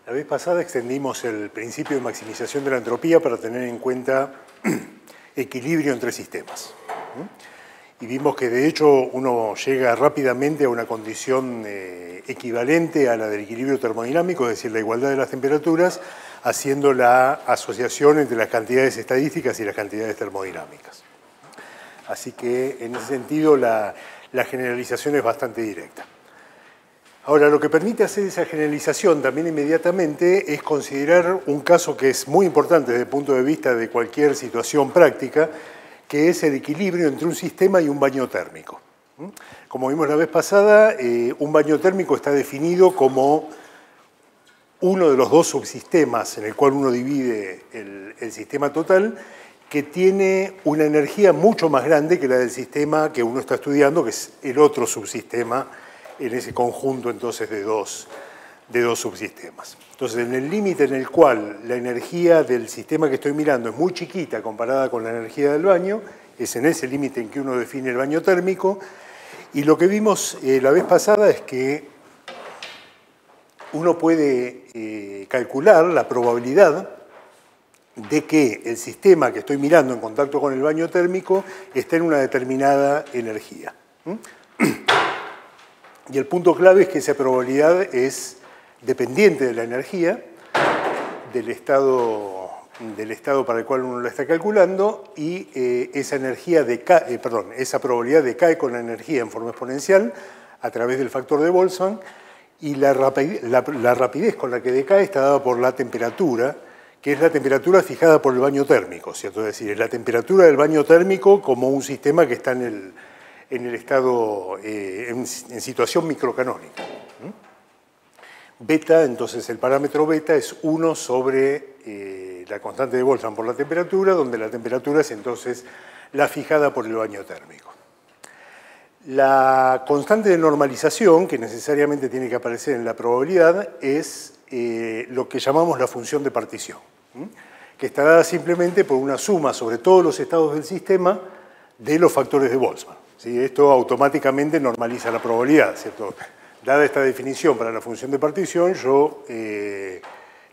La vez pasada extendimos el principio de maximización de la entropía para tener en cuenta equilibrio entre sistemas. Y vimos que de hecho uno llega rápidamente a una condición equivalente a la del equilibrio termodinámico, es decir, la igualdad de las temperaturas, haciendo la asociación entre las cantidades estadísticas y las cantidades termodinámicas. Así que en ese sentido la generalización es bastante directa. Ahora, lo que permite hacer esa generalización también inmediatamente es considerar un caso que es muy importante desde el punto de vista de cualquier situación práctica, que es el equilibrio entre un sistema y un baño térmico. Como vimos la vez pasada, un baño térmico está definido como uno de los dos subsistemas en el cual uno divide el sistema total, que tiene una energía mucho más grande que la del sistema que uno está estudiando, que es el otro subsistema en ese conjunto entonces de dos subsistemas. Entonces, en el límite en el cual la energía del sistema que estoy mirando es muy chiquita comparada con la energía del baño, es en ese límite en que uno define el baño térmico, y lo que vimos la vez pasada es que uno puede calcular la probabilidad de que el sistema que estoy mirando en contacto con el baño térmico esté en una determinada energía. Y el punto clave es que esa probabilidad es dependiente de la energía, del estado para el cual uno la está calculando, y esa probabilidad decae con la energía en forma exponencial a través del factor de Boltzmann, y la rapidez con la que decae está dada por la temperatura, que es la temperatura fijada por el baño térmico, ¿cierto? Es decir, es la temperatura del baño térmico como un sistema que está en situación microcanónica. Beta, entonces el parámetro beta es 1 sobre la constante de Boltzmann por la temperatura, donde la temperatura es entonces la fijada por el baño térmico. La constante de normalización, que necesariamente tiene que aparecer en la probabilidad, es lo que llamamos la función de partición, que está dada simplemente por una suma sobre todos los estados del sistema de los factores de Boltzmann. ¿Sí? Esto automáticamente normaliza la probabilidad, ¿cierto? Dada esta definición para la función de partición, yo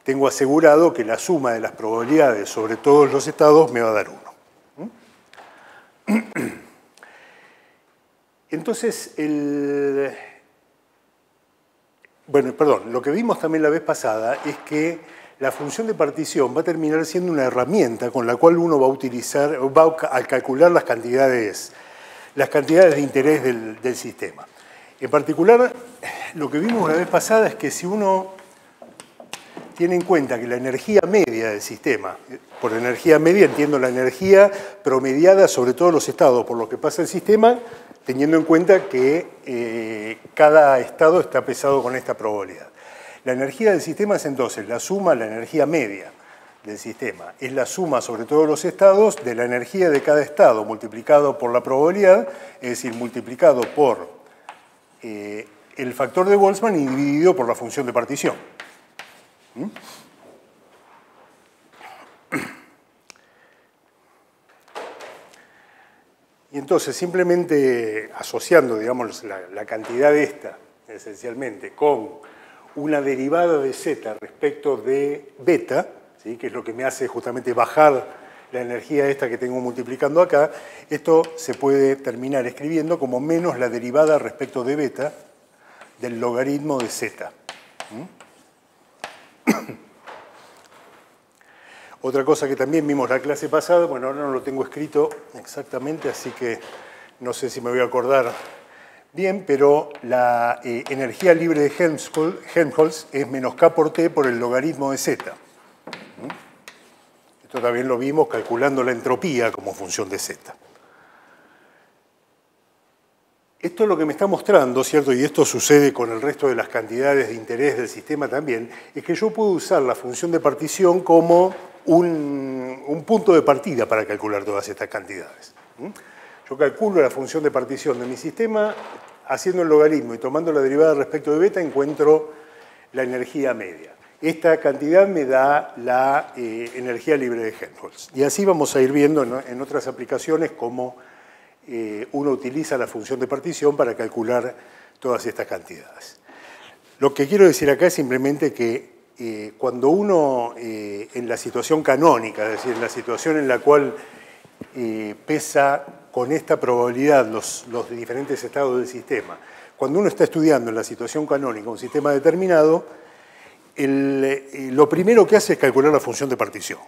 tengo asegurado que la suma de las probabilidades sobre todos los estados me va a dar 1. Entonces, lo que vimos también la vez pasada es que la función de partición va a terminar siendo una herramienta con la cual uno va a calcular las cantidades de interés del sistema. En particular, lo que vimos la vez pasada es que si uno tiene en cuenta que la energía media del sistema, por energía media entiendo la energía promediada sobre todos los estados por lo que pasa el sistema, teniendo en cuenta que cada estado está pesado con esta probabilidad. La energía del sistema es entonces la suma, la energía media del sistema, es la suma sobre todos los estados de la energía de cada estado multiplicado por la probabilidad, es decir, multiplicado por el factor de Boltzmann y dividido por la función de partición. Y entonces, simplemente asociando, digamos, la cantidad esta, esencialmente, con una derivada de z respecto de beta, ¿sí? Que es lo que me hace justamente bajar la energía esta que tengo multiplicando acá, esto se puede terminar escribiendo como menos la derivada respecto de beta del logaritmo de z. Otra cosa que también vimos la clase pasada, bueno, ahora no lo tengo escrito exactamente, así que no sé si me voy a acordar bien, pero la energía libre de Helmholtz es menos k por t por el logaritmo de z. Esto también lo vimos calculando la entropía como función de z. Esto es lo que me está mostrando, ¿cierto? Y esto sucede con el resto de las cantidades de interés del sistema también, es que yo puedo usar la función de partición como un punto de partida para calcular todas estas cantidades. Yo calculo la función de partición de mi sistema, haciendo el logaritmo y tomando la derivada respecto de beta, encuentro la energía media. Esta cantidad me da la energía libre de Helmholtz. Y así vamos a ir viendo en otras aplicaciones cómo uno utiliza la función de partición para calcular todas estas cantidades. Lo que quiero decir acá es simplemente que cuando uno en la situación canónica, es decir, en la situación en la cual pesa con esta probabilidad los diferentes estados del sistema, cuando uno está estudiando en la situación canónica un sistema determinado, lo primero que hace es calcular la función de partición.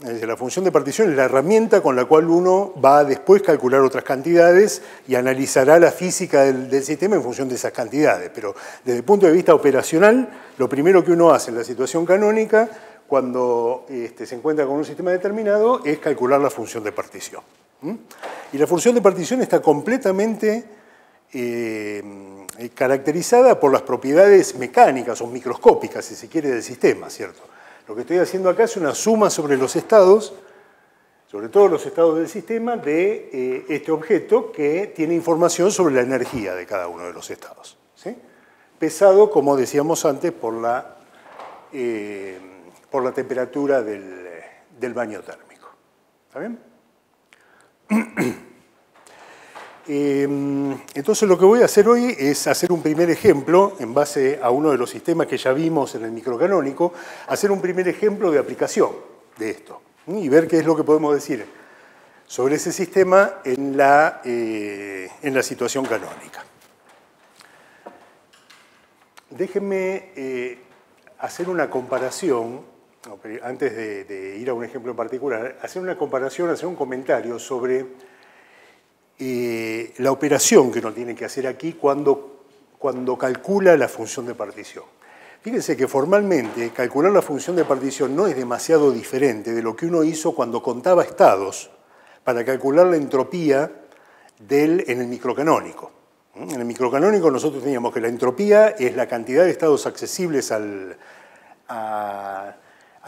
Es decir, la función de partición es la herramienta con la cual uno va a después calcular otras cantidades y analizará la física del sistema en función de esas cantidades. Pero desde el punto de vista operacional, lo primero que uno hace en la situación canónica, cuando se encuentra con un sistema determinado, es calcular la función de partición. Y la función de partición está completamente caracterizada por las propiedades mecánicas o microscópicas, si se quiere, del sistema, ¿cierto? Lo que estoy haciendo acá es una suma sobre los estados, sobre todos los estados del sistema, de este objeto que tiene información sobre la energía de cada uno de los estados, ¿sí? Pesado, como decíamos antes, por la temperatura del baño térmico. ¿Está bien? Entonces lo que voy a hacer hoy es hacer un primer ejemplo en base a uno de los sistemas que ya vimos en el microcanónico, hacer un primer ejemplo de aplicación de esto y ver qué es lo que podemos decir sobre ese sistema en la situación canónica. Déjenme hacer una comparación, antes de ir a un ejemplo en particular, hacer una comparación, hacer un comentario sobre la operación que uno tiene que hacer aquí cuando calcula la función de partición. Fíjense que formalmente calcular la función de partición no es demasiado diferente de lo que uno hizo cuando contaba estados para calcular la entropía en el microcanónico. En el microcanónico nosotros teníamos que la entropía es la cantidad de estados accesibles al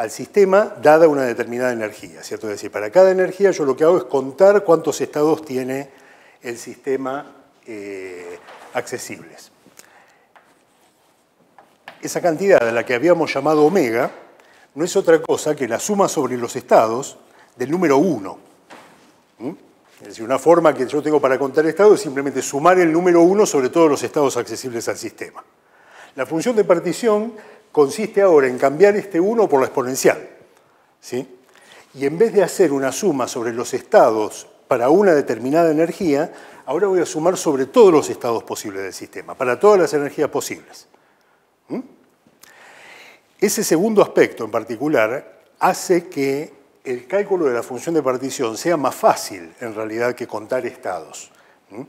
sistema dada una determinada energía, ¿cierto? Es decir, para cada energía yo lo que hago es contar cuántos estados tiene el sistema accesibles. Esa cantidad a la que habíamos llamado omega no es otra cosa que la suma sobre los estados del número 1. Es decir, una forma que yo tengo para contar estados es simplemente sumar el número 1 sobre todos los estados accesibles al sistema. La función de partición consiste ahora en cambiar este 1 por la exponencial, ¿sí? Y en vez de hacer una suma sobre los estados para una determinada energía, ahora voy a sumar sobre todos los estados posibles del sistema, para todas las energías posibles. Ese segundo aspecto en particular hace que el cálculo de la función de partición sea más fácil, en realidad, que contar estados. En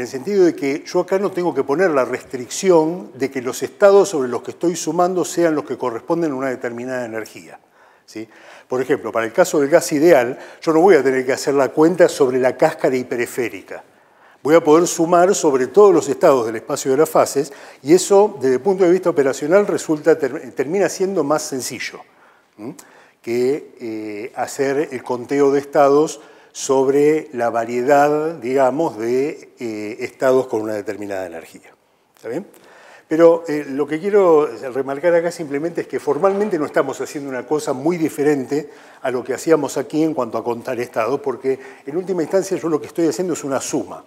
el sentido de que yo acá no tengo que poner la restricción de que los estados sobre los que estoy sumando sean los que corresponden a una determinada energía, ¿sí? Por ejemplo, para el caso del gas ideal, yo no voy a tener que hacer la cuenta sobre la cáscara hipereférica. Voy a poder sumar sobre todos los estados del espacio de las fases y eso, desde el punto de vista operacional, termina siendo más sencillo que hacer el conteo de estados sobre la variedad, digamos, de estados con una determinada energía. ¿Está bien? Pero lo que quiero remarcar acá simplemente es que formalmente no estamos haciendo una cosa muy diferente a lo que hacíamos aquí en cuanto a contar estados, porque en última instancia yo lo que estoy haciendo es una suma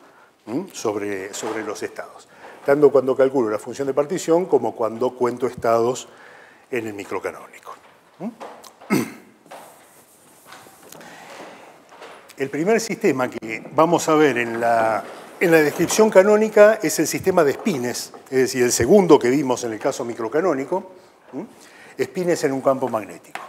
sobre los estados, tanto cuando calculo la función de partición como cuando cuento estados en el microcanónico. El primer sistema que vamos a ver en la descripción canónica es el sistema de espines, es decir, el segundo que vimos en el caso microcanónico, espines en un campo magnético.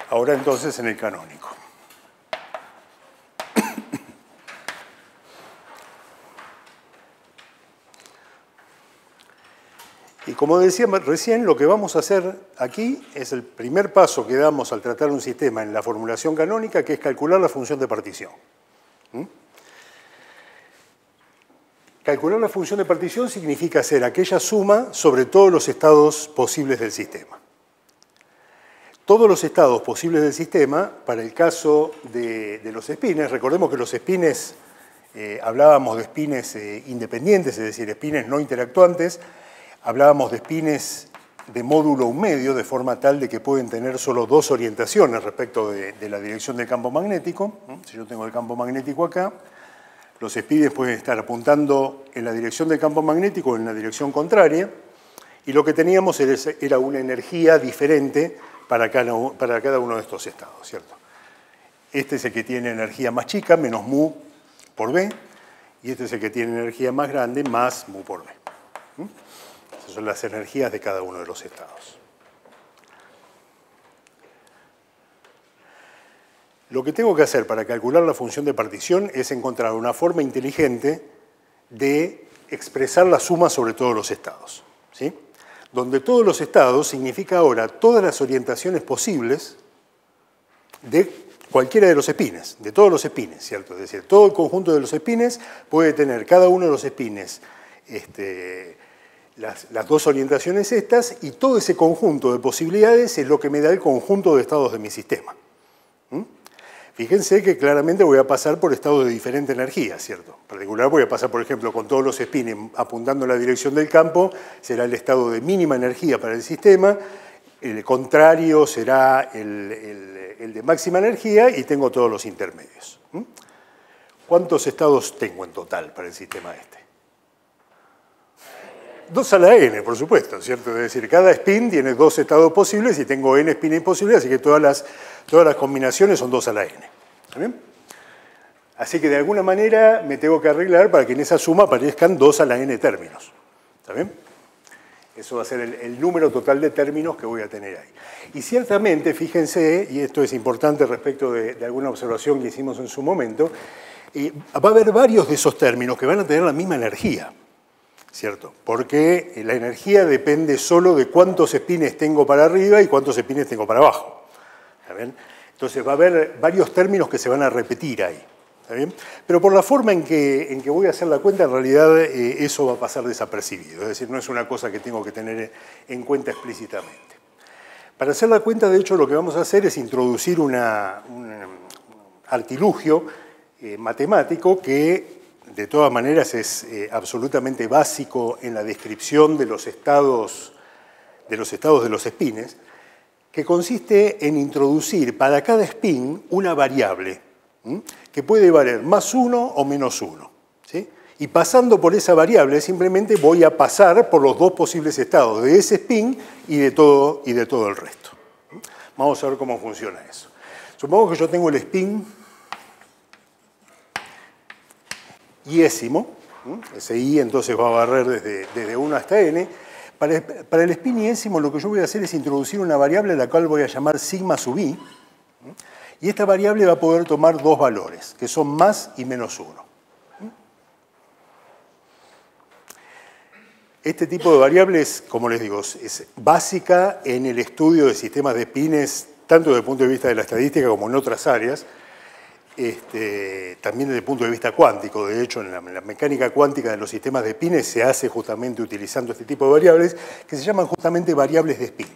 Ahora entonces en el canónico. Y como decía recién, lo que vamos a hacer aquí es el primer paso que damos al tratar un sistema en la formulación canónica, que es calcular la función de partición. Calcular la función de partición significa hacer aquella suma sobre todos los estados posibles del sistema. Todos los estados posibles del sistema, para el caso de los espines, recordemos que los espines, hablábamos de espines independientes, es decir, espines no interactuantes, hablábamos de espines de módulo un medio, de forma tal de que pueden tener solo dos orientaciones respecto de la dirección del campo magnético. Si yo tengo el campo magnético acá, los espines pueden estar apuntando en la dirección del campo magnético o en la dirección contraria, y lo que teníamos era una energía diferente para cada uno de estos estados, ¿cierto? Este es el que tiene energía más chica, menos mu por B, y este es el que tiene energía más grande, más mu por B. Esas son las energías de cada uno de los estados. Lo que tengo que hacer para calcular la función de partición es encontrar una forma inteligente de expresar la suma sobre todos los estados, ¿sí? Donde todos los estados significa ahora todas las orientaciones posibles de cualquiera de los espines, de todos los espines, ¿cierto? Es decir, todo el conjunto de los espines puede tener cada uno de los espines las dos orientaciones estas, y todo ese conjunto de posibilidades es lo que me da el conjunto de estados de mi sistema. Fíjense que claramente voy a pasar por estados de diferente energía, ¿cierto? En particular voy a pasar, por ejemplo, con todos los espines apuntando en la dirección del campo, será el estado de mínima energía para el sistema, el contrario será el de máxima energía, y tengo todos los intermedios. ¿Cuántos estados tengo en total para el sistema este? 2 a la n, por supuesto, ¿cierto? Es decir, cada spin tiene 2 estados posibles y tengo n spins posibles, así que todas las combinaciones son 2 a la n. ¿Está bien? Así que de alguna manera me tengo que arreglar para que en esa suma aparezcan 2 a la n términos. ¿Está bien? Eso va a ser el número total de términos que voy a tener ahí. Y ciertamente, fíjense, y esto es importante respecto de alguna observación que hicimos en su momento, va a haber varios de esos términos que van a tener la misma energía, ¿cierto? Porque la energía depende solo de cuántos espines tengo para arriba y cuántos espines tengo para abajo. ¿Está bien? Entonces va a haber varios términos que se van a repetir ahí. ¿Está bien? Pero por la forma en que voy a hacer la cuenta, en realidad eso va a pasar desapercibido. Es decir, no es una cosa que tengo que tener en cuenta explícitamente. Para hacer la cuenta, de hecho, lo que vamos a hacer es introducir un artilugio matemático que de todas maneras es absolutamente básico en la descripción de los estados de los espines, que consiste en introducir para cada spin una variable que puede valer +1 o -1. ¿Sí? Y pasando por esa variable simplemente voy a pasar por los dos posibles estados de ese spin y de todo el resto. Vamos a ver cómo funciona eso. Supongo que yo tengo el spin iésimo, ese i entonces va a barrer desde 1 hasta n. Para el spin iésimo lo que yo voy a hacer es introducir una variable a la cual voy a llamar sigma sub i, y esta variable va a poder tomar dos valores, que son más y menos 1. Este tipo de variables, como les digo, es básica en el estudio de sistemas de espines, tanto desde el punto de vista de la estadística como en otras áreas, también desde el punto de vista cuántico. De hecho, en la mecánica cuántica de los sistemas de espines se hace justamente utilizando este tipo de variables, que se llaman justamente variables de spin.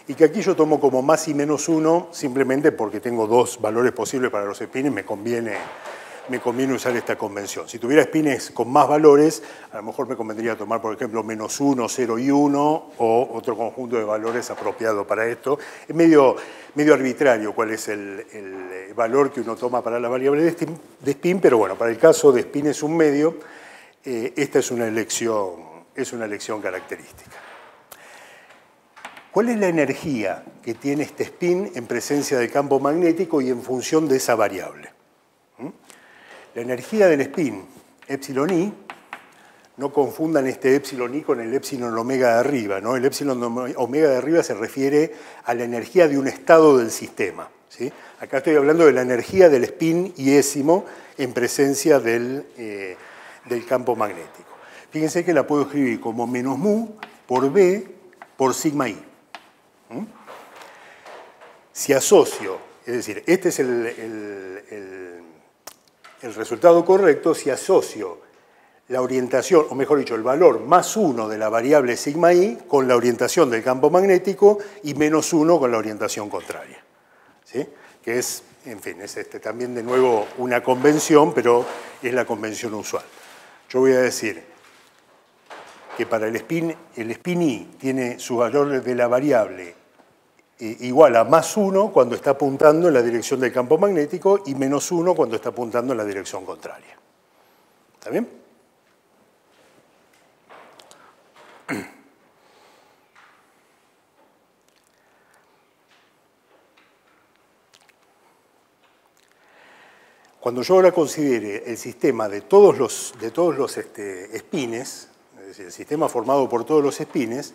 Y que aquí yo tomo como más y menos 1 simplemente porque tengo dos valores posibles para los espines, me conviene usar esta convención. Si tuviera espines con más valores, a lo mejor me convendría tomar, por ejemplo, -1, 0 y 1, o otro conjunto de valores apropiado para esto. Es medio arbitrario cuál es el valor que uno toma para la variable de spin, pero bueno, para el caso de espines un medio, esta es una elección característica. ¿Cuál es la energía que tiene este spin en presencia del campo magnético y en función de esa variable? La energía del spin epsilon i, no confundan este epsilon i con el epsilon omega de arriba, ¿no? El epsilon omega de arriba se refiere a la energía de un estado del sistema, ¿sí? Acá estoy hablando de la energía del spin iésimo en presencia del campo magnético. Fíjense que la puedo escribir como menos mu por B por sigma i. Si asocio, es decir, este es el resultado correcto, si asocio la orientación, o mejor dicho, el valor +1 de la variable sigma i con la orientación del campo magnético y -1 con la orientación contraria, ¿sí? Que es En fin, es también de nuevo una convención, pero es la convención usual. Yo voy a decir que para el spin I tiene su valor de la variable igual a +1 cuando está apuntando en la dirección del campo magnético y -1 cuando está apuntando en la dirección contraria. ¿Está bien? Cuando yo ahora considere el sistema de todos los spines, es decir, el sistema formado por todos los spines,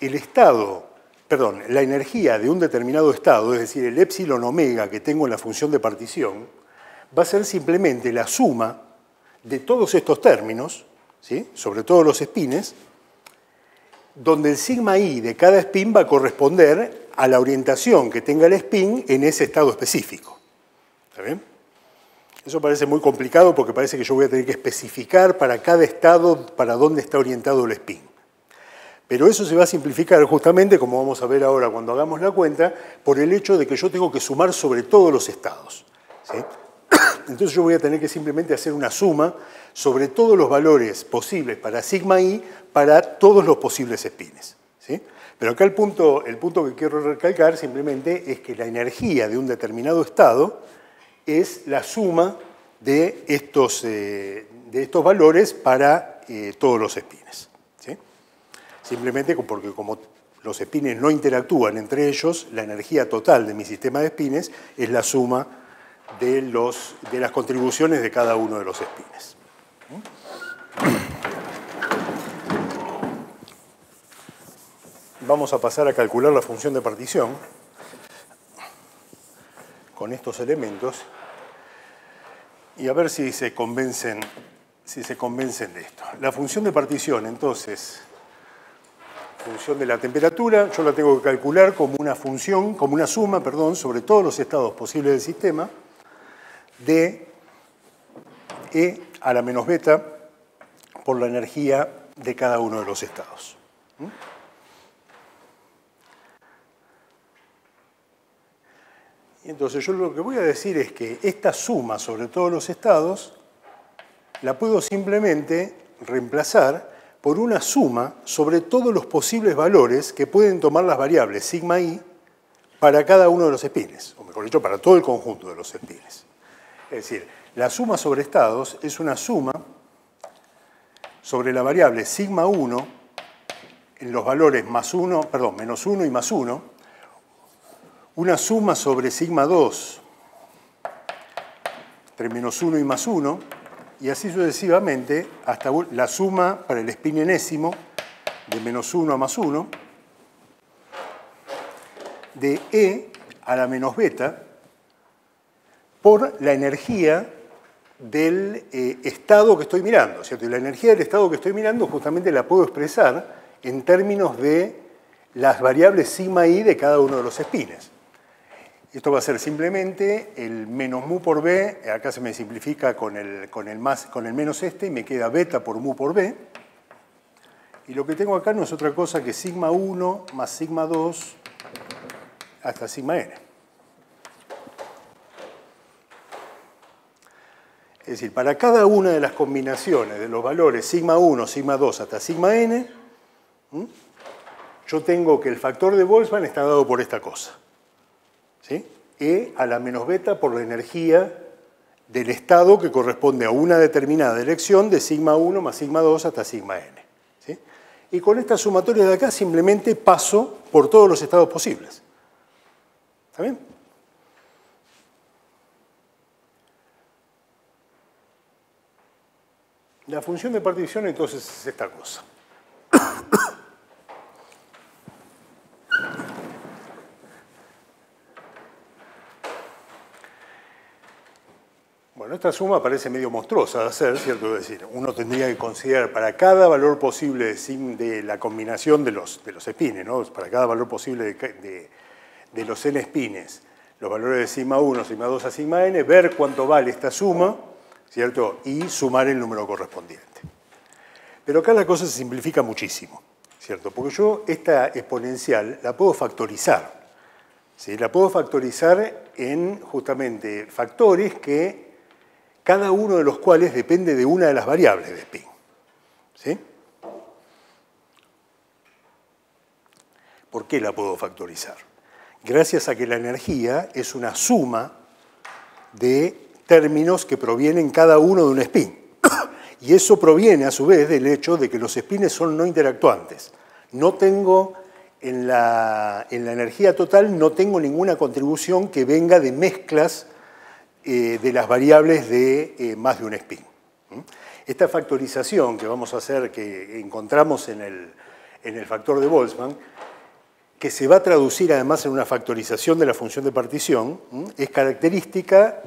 la energía de un determinado estado, es decir, el epsilon omega que tengo en la función de partición, va a ser simplemente la suma de todos estos términos, ¿sí?, sobre todos los spines, donde el sigma i de cada spin va a corresponder a la orientación que tenga el spin en ese estado específico. ¿Está bien? Eso parece muy complicado porque parece que yo voy a tener que especificar para cada estado para dónde está orientado el spin. Pero eso se va a simplificar justamente, como vamos a ver ahora cuando hagamos la cuenta, por el hecho de que yo tengo que sumar sobre todos los estados, ¿sí? Entonces yo voy a tener que simplemente hacer una suma sobre todos los valores posibles para sigma i para todos los posibles spines, ¿sí? Pero acá el punto que quiero recalcar simplemente es que la energía de un determinado estado es la suma de estos valores para todos los spines, ¿sí? Simplemente porque como los spines no interactúan entre ellos, la energía total de mi sistema de spines es la suma de las contribuciones de cada uno de los spines. Vamos a pasar a calcular la función de partición con estos elementos y a ver si se convencen de esto. La función de partición, entonces, función de la temperatura, yo la tengo que calcular como una suma, sobre todos los estados posibles del sistema de E a la menos beta por la energía de cada uno de los estados. Y entonces yo lo que voy a decir es que esta suma sobre todos los estados la puedo simplemente reemplazar por una suma sobre todos los posibles valores que pueden tomar las variables sigma i para cada uno de los spines, o mejor dicho, para todo el conjunto de los spines. Es decir, la suma sobre estados es una suma sobre la variable sigma 1 en los valores menos 1 y más 1, una suma sobre sigma 2 entre menos 1 y más 1, y así sucesivamente hasta la suma para el spin enésimo de menos 1 a más 1 de E a la menos beta por la energía del estado que estoy mirando, ¿cierto? Y la energía del estado que estoy mirando justamente la puedo expresar en términos de las variables sigma i de cada uno de los spines. Esto va a ser simplemente el menos mu por b, acá se me simplifica con el menos y me queda beta por mu por b. Y lo que tengo acá no es otra cosa que sigma 1 más sigma 2 hasta sigma n. Es decir, para cada una de las combinaciones de los valores sigma 1, sigma 2 hasta sigma n, yo tengo que el factor de Boltzmann está dado por esta cosa. ¿Sí? E a la menos beta por la energía del estado que corresponde a una determinada elección de sigma 1 más sigma 2 hasta sigma n. ¿Sí? Y con esta sumatoria de acá simplemente paso por todos los estados posibles. ¿Está bien? La función de partición entonces es esta cosa. Bueno, esta suma parece medio monstruosa de hacer, ¿cierto? Es decir, uno tendría que considerar para cada valor posible de la combinación de los spines, ¿no? Para cada valor posible de los n spines, los valores de sigma 1, sigma 2 a sigma n, ver cuánto vale esta suma, ¿cierto? Y sumar el número correspondiente. Pero acá la cosa se simplifica muchísimo, ¿cierto? Porque yo esta exponencial la puedo factorizar, ¿Sí? La puedo factorizar en justamente factores que cada uno de los cuales depende de una de las variables de spin. ¿Sí? ¿Por qué la puedo factorizar? Gracias a que la energía es una suma de términos que provienen cada uno de un spin. Y eso proviene, a su vez, del hecho de que los spines son no interactuantes. No tengo, en la energía total, no tengo ninguna contribución que venga de mezclas de las variables de más de un spin. Esta factorización que vamos a hacer, que encontramos en el factor de Boltzmann, que se va a traducir además en una factorización de la función de partición, es característica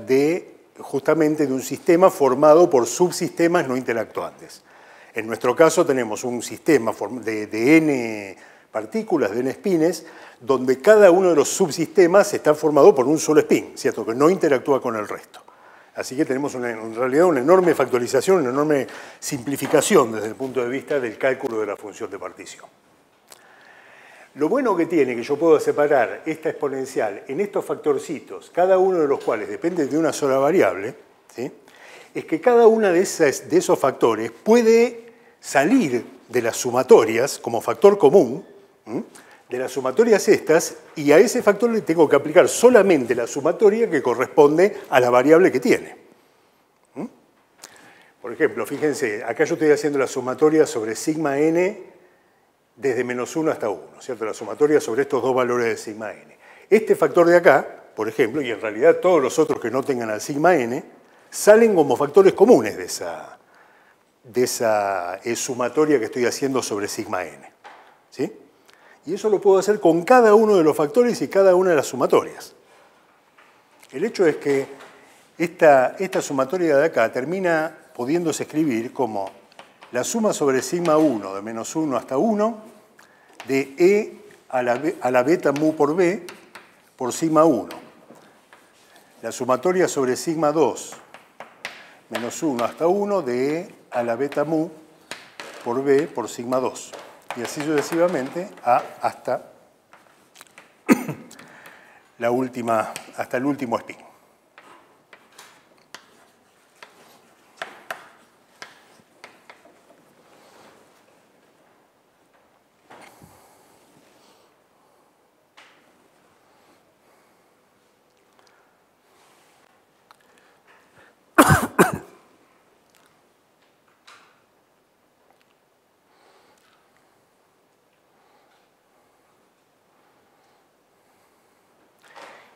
justamente de un sistema formado por subsistemas no interactuantes. En nuestro caso tenemos un sistema de n partículas, de n spines, donde cada uno de los subsistemas está formado por un solo spin, ¿cierto? Que no interactúa con el resto. Así que tenemos en realidad una enorme factorización, una enorme simplificación desde el punto de vista del cálculo de la función de partición. Lo bueno que tiene que yo puedo separar esta exponencial en estos factorcitos, cada uno de los cuales depende de una sola variable, ¿sí? Es que cada uno de esos factores puede salir de las sumatorias como factor común, de las sumatorias estas, y a ese factor le tengo que aplicar solamente la sumatoria que corresponde a la variable que tiene. Por ejemplo, fíjense, acá yo estoy haciendo la sumatoria sobre sigma n desde -1 hasta 1, ¿cierto? La sumatoria sobre estos dos valores de sigma n. Este factor de acá, por ejemplo, y en realidad todos los otros que no tengan al sigma n, salen como factores comunes de esa sumatoria que estoy haciendo sobre sigma n. ¿Sí? Y eso lo puedo hacer con cada uno de los factores y cada una de las sumatorias. El hecho es que esta sumatoria de acá termina pudiéndose escribir como la suma sobre sigma 1 de -1 hasta 1 de E a la beta mu por B por sigma 1. La sumatoria sobre sigma 2 -1 hasta 1 de E a la beta mu por B por sigma 2. Y así sucesivamente hasta hasta el último spin.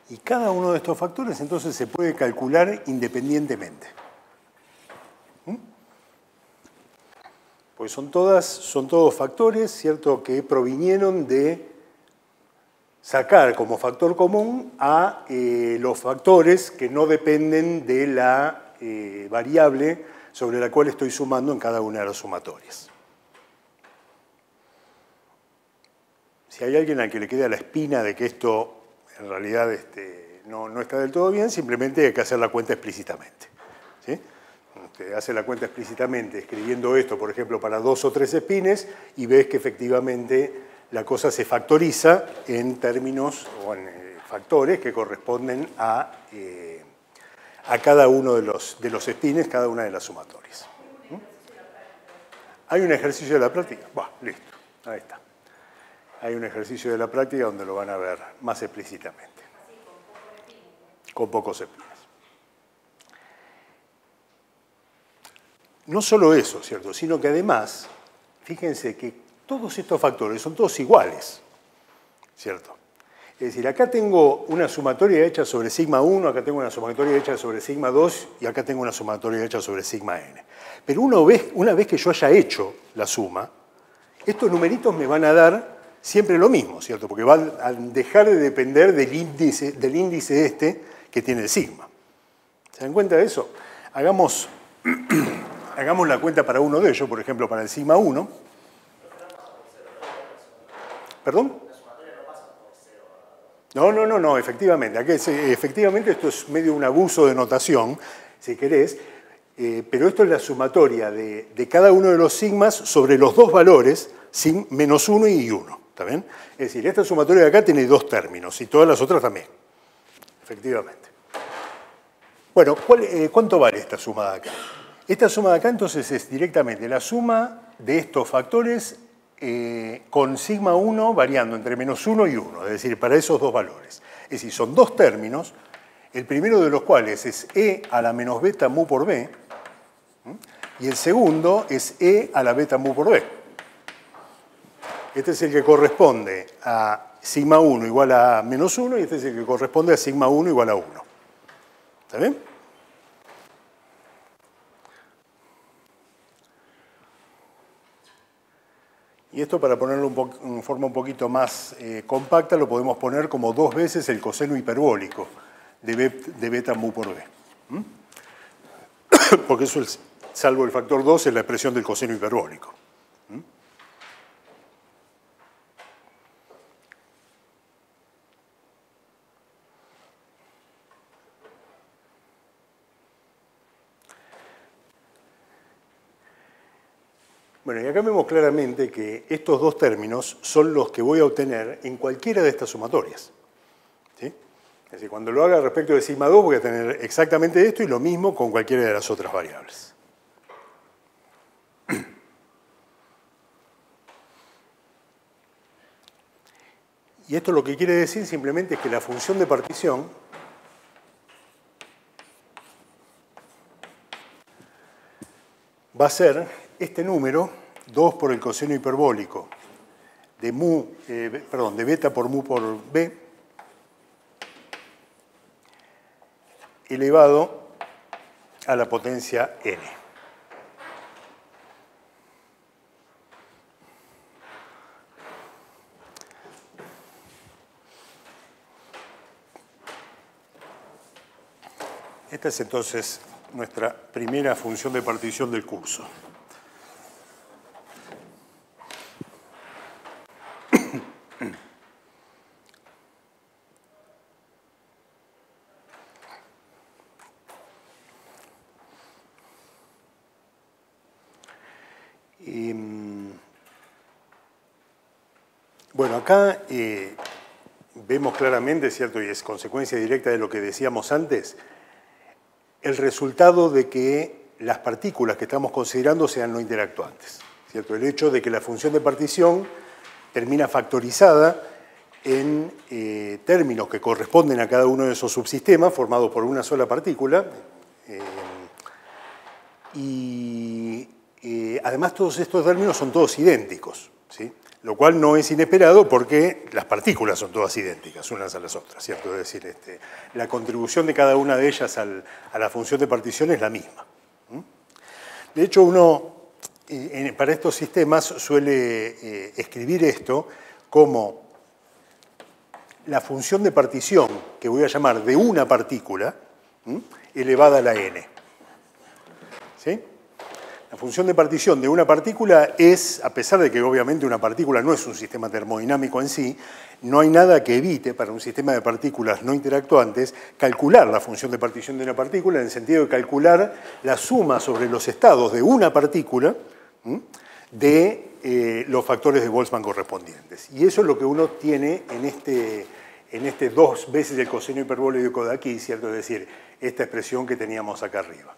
Y cada uno de estos factores entonces se puede calcular independientemente. Pues son todos factores, ¿cierto?, que provinieron de sacar como factor común a los factores que no dependen de la variable sobre la cual estoy sumando en cada una de las sumatorias. Si hay alguien al que le queda la espina de que esto en realidad no está del todo bien, simplemente hay que hacer la cuenta explícitamente. ¿Sí? Usted hace la cuenta explícitamente escribiendo esto, por ejemplo, para 2 o 3 spines y ves que efectivamente la cosa se factoriza en términos o en factores que corresponden a cada uno de los spines, cada una de las sumatorias. ¿Hay un ejercicio de la práctica? Bueno, listo, ahí está. Hay un ejercicio de la práctica donde lo van a ver más explícitamente. Con pocos spines. No solo eso, ¿cierto? Sino que además, fíjense que todos estos factores son todos iguales, ¿cierto? Es decir, acá tengo una sumatoria hecha sobre sigma 1, acá tengo una sumatoria hecha sobre sigma 2 y acá tengo una sumatoria hecha sobre sigma n. Pero una vez que yo haya hecho la suma, estos numeritos me van a dar siempre lo mismo, ¿cierto? Porque van a dejar de depender del índice este que tiene el sigma. ¿Se dan cuenta de eso? Hagamos la cuenta para uno de ellos, por ejemplo, para el sigma 1. ¿Perdón? No, efectivamente. Efectivamente esto es medio un abuso de notación, si querés, pero esto es la sumatoria de cada uno de los sigmas sobre los dos valores, -1 y 1. ¿Está bien? Es decir, esta sumatoria de acá tiene dos términos y todas las otras también, efectivamente. Bueno, ¿cuánto vale esta suma de acá? Esta suma de acá entonces es directamente la suma de estos factores con sigma 1 variando entre menos 1 y 1, es decir, para esos dos valores. Es decir, son dos términos, el primero de los cuales es e a la menos beta mu por b, y el segundo es e a la beta mu por b. Este es el que corresponde a sigma 1 igual a menos 1, y este es el que corresponde a sigma 1 igual a 1. ¿Está bien? Y esto, para ponerlo en forma un poquito más compacta, lo podemos poner como 2 veces el coseno hiperbólico de beta mu por b. Porque eso, salvo el factor 2, es la expresión del coseno hiperbólico. Bueno, y acá vemos claramente que estos dos términos son los que voy a obtener en cualquiera de estas sumatorias. ¿Sí? Es decir, cuando lo haga respecto de sigma 2 voy a tener exactamente esto y lo mismo con cualquiera de las otras variables. Y esto lo que quiere decir simplemente es que la función de partición va a ser este número, 2 por el coseno hiperbólico de beta por mu por b, elevado a la potencia n. Esta es entonces nuestra primera función de partición del curso. Bueno, acá vemos claramente, ¿cierto? Y es consecuencia directa de lo que decíamos antes, el resultado de que las partículas que estamos considerando sean no interactuantes, ¿cierto? El hecho de que la función de partición termina factorizada en términos que corresponden a cada uno de esos subsistemas formados por una sola partícula. Además, todos estos términos son todos idénticos, ¿sí? Lo cual no es inesperado porque las partículas son todas idénticas unas a las otras, ¿cierto? Es decir, la contribución de cada una de ellas a la función de partición es la misma. De hecho, uno para estos sistemas suele escribir esto como la función de partición, que voy a llamar de una partícula, elevada a la n. ¿Sí? La función de partición de una partícula es, a pesar de que obviamente una partícula no es un sistema termodinámico en sí, no hay nada que evite para un sistema de partículas no interactuantes calcular la función de partición de una partícula en el sentido de calcular la suma sobre los estados de una partícula de los factores de Boltzmann correspondientes. Y eso es lo que uno tiene en este 2 veces el coseno hiperbólico de aquí, ¿cierto? Es decir, esta expresión que teníamos acá arriba.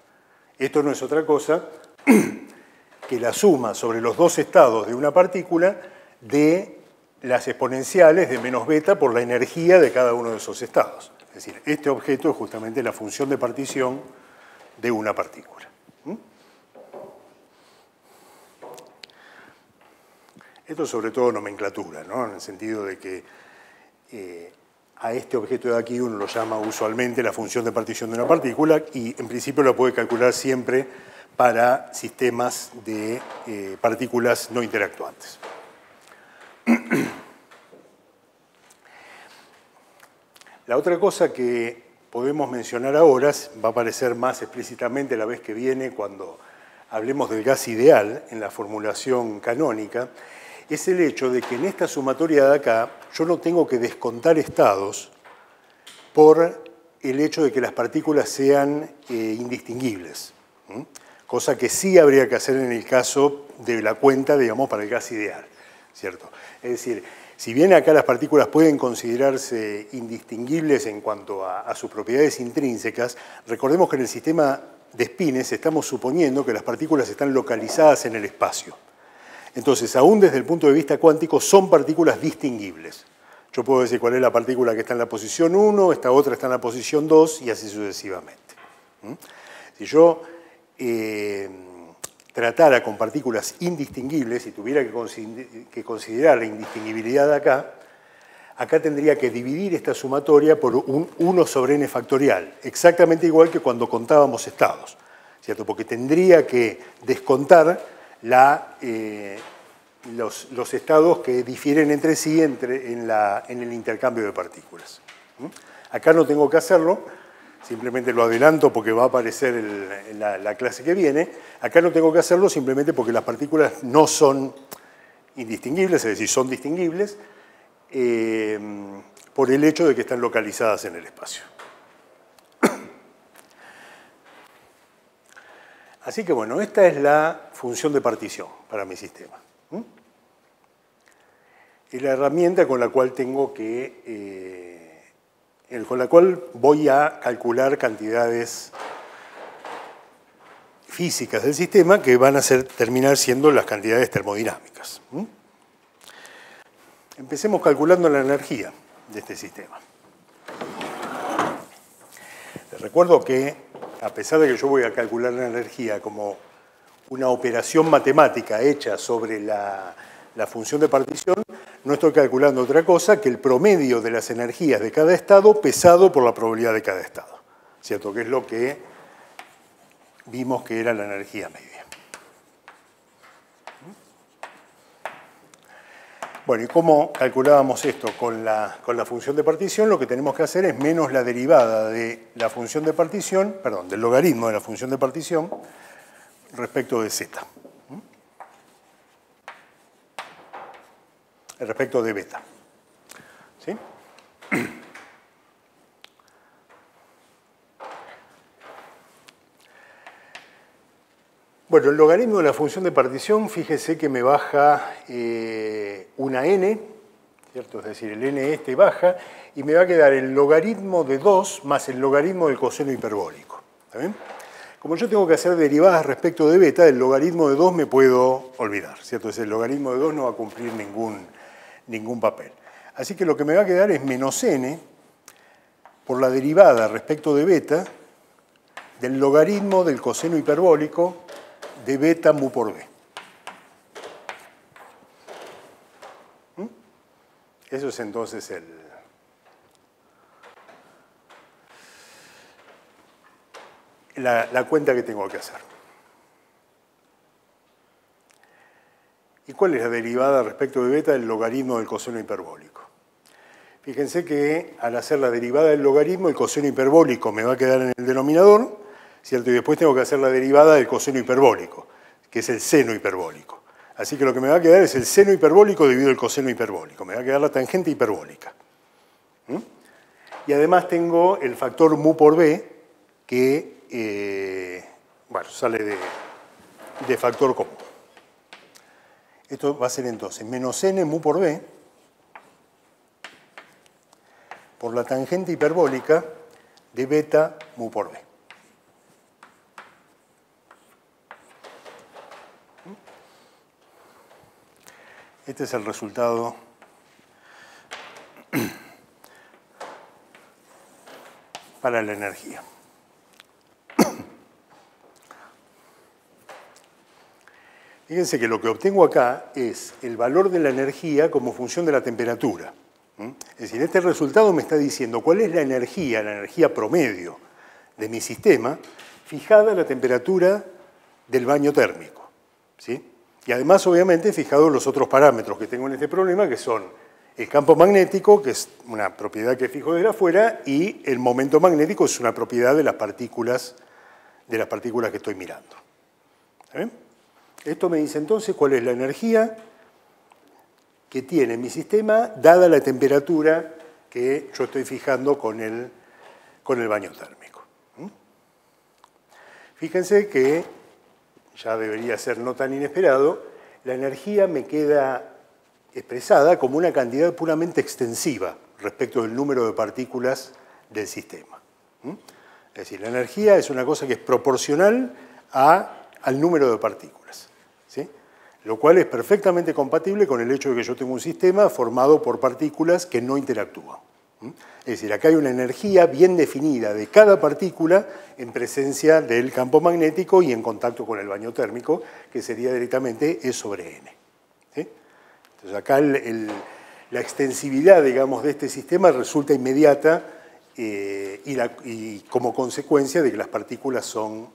Esto no es otra cosa que la suma sobre los dos estados de una partícula de las exponenciales de menos beta por la energía de cada uno de esos estados. Es decir, este objeto es justamente la función de partición de una partícula. Esto es sobre todo nomenclatura, ¿no? En el sentido de que a este objeto de aquí uno lo llama usualmente la función de partición de una partícula y en principio lo puede calcular siempre para sistemas de partículas no interactuantes. La otra cosa que podemos mencionar ahora, va a aparecer más explícitamente la vez que viene cuando hablemos del gas ideal en la formulación canónica, es el hecho de que en esta sumatoria de acá yo no tengo que descontar estados por el hecho de que las partículas sean indistinguibles. Cosa que sí habría que hacer en el caso de la cuenta, digamos, para el gas ideal, ¿cierto? Es decir, Si bien acá las partículas pueden considerarse indistinguibles en cuanto a sus propiedades intrínsecas, recordemos que en el sistema de espines estamos suponiendo que las partículas están localizadas en el espacio. Entonces, aún desde el punto de vista cuántico, son partículas distinguibles. Yo puedo decir cuál es la partícula que está en la posición 1, esta otra está en la posición 2 y así sucesivamente. Si yo tratara con partículas indistinguibles y tuviera que considerar la indistinguibilidad acá tendría que dividir esta sumatoria por un 1 sobre n factorial, exactamente igual que cuando contábamos estados, ¿cierto? Porque tendría que descontar los estados que difieren entre sí en el intercambio de partículas. Acá no tengo que hacerlo, simplemente lo adelanto porque va a aparecer en la clase que viene. Acá no tengo que hacerlo simplemente porque las partículas no son indistinguibles, es decir, son distinguibles por el hecho de que están localizadas en el espacio. Así que bueno, esta es la función de partición para mi sistema. Es la herramienta con la cual con la cual voy a calcular cantidades físicas del sistema que van a terminar siendo las cantidades termodinámicas. Empecemos calculando la energía de este sistema. Les recuerdo que, a pesar de que yo voy a calcular la energía como una operación matemática hecha sobre la función de partición, no estoy calculando otra cosa que el promedio de las energías de cada estado pesado por la probabilidad de cada estado, ¿cierto? Que es lo que vimos que era la energía media. Bueno, ¿y cómo calculábamos esto con la función de partición? Lo que tenemos que hacer es menos la derivada de la función de partición, perdón, del logaritmo de la función de partición respecto de z. Respecto de beta. ¿Sí? Bueno, el logaritmo de la función de partición, fíjese que me baja una n, ¿cierto? Es decir, el n este baja, y me va a quedar el logaritmo de 2 más el logaritmo del coseno hiperbólico. ¿Está bien? Como yo tengo que hacer derivadas respecto de beta, el logaritmo de 2 me puedo olvidar, ¿cierto? Es el logaritmo de 2 no va a cumplir ningún papel. Así que lo que me va a quedar es menos n por la derivada respecto de beta del logaritmo del coseno hiperbólico de beta mu por b. Eso es entonces la cuenta que tengo que hacer. ¿Y cuál es la derivada respecto de beta del logaritmo del coseno hiperbólico? Fíjense que al hacer la derivada del logaritmo, el coseno hiperbólico me va a quedar en el denominador, ¿cierto? Y después tengo que hacer la derivada del coseno hiperbólico, que es el seno hiperbólico. Así que lo que me va a quedar es el seno hiperbólico dividido el coseno hiperbólico. Me va a quedar la tangente hiperbólica. Y además tengo el factor mu por b, que bueno, sale de factor común. Esto va a ser entonces menos n mu por b por la tangente hiperbólica de beta mu por b. Este es el resultado para la energía. Fíjense que lo que obtengo acá es el valor de la energía como función de la temperatura. Es decir, este resultado me está diciendo cuál es la energía promedio de mi sistema, fijada la temperatura del baño térmico. ¿Sí? Y además, obviamente, fijado los otros parámetros que tengo en este problema, que son el campo magnético, que es una propiedad que fijo desde afuera, y el momento magnético es una propiedad de las partículas que estoy mirando. ¿Está bien? Esto me dice entonces cuál es la energía que tiene mi sistema dada la temperatura que yo estoy fijando con el baño térmico. Fíjense que, ya debería ser no tan inesperado, la energía me queda expresada como una cantidad puramente extensiva respecto del número de partículas del sistema. Es decir, la energía es una cosa que es proporcional al número de partículas, ¿sí? Lo cual es perfectamente compatible con el hecho de que yo tengo un sistema formado por partículas que no interactúan. Es decir, acá hay una energía bien definida de cada partícula en presencia del campo magnético y en contacto con el baño térmico, que sería directamente E sobre N. ¿Sí? Entonces acá la extensividad, digamos, de este sistema resulta inmediata y como consecuencia de que las partículas son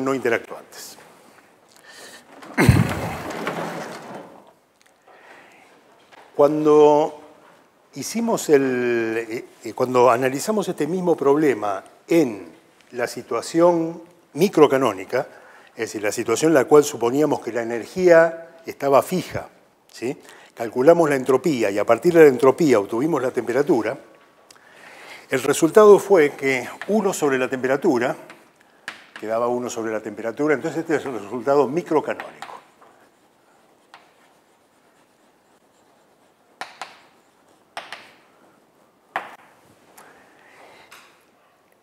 no interactuantes. Cuando analizamos este mismo problema en la situación microcanónica, es decir, la situación en la cual suponíamos que la energía estaba fija, ¿sí? Calculamos la entropía y a partir de la entropía obtuvimos la temperatura, el resultado fue que 1 sobre la temperatura, quedaba 1 sobre la temperatura, entonces este es el resultado microcanónico.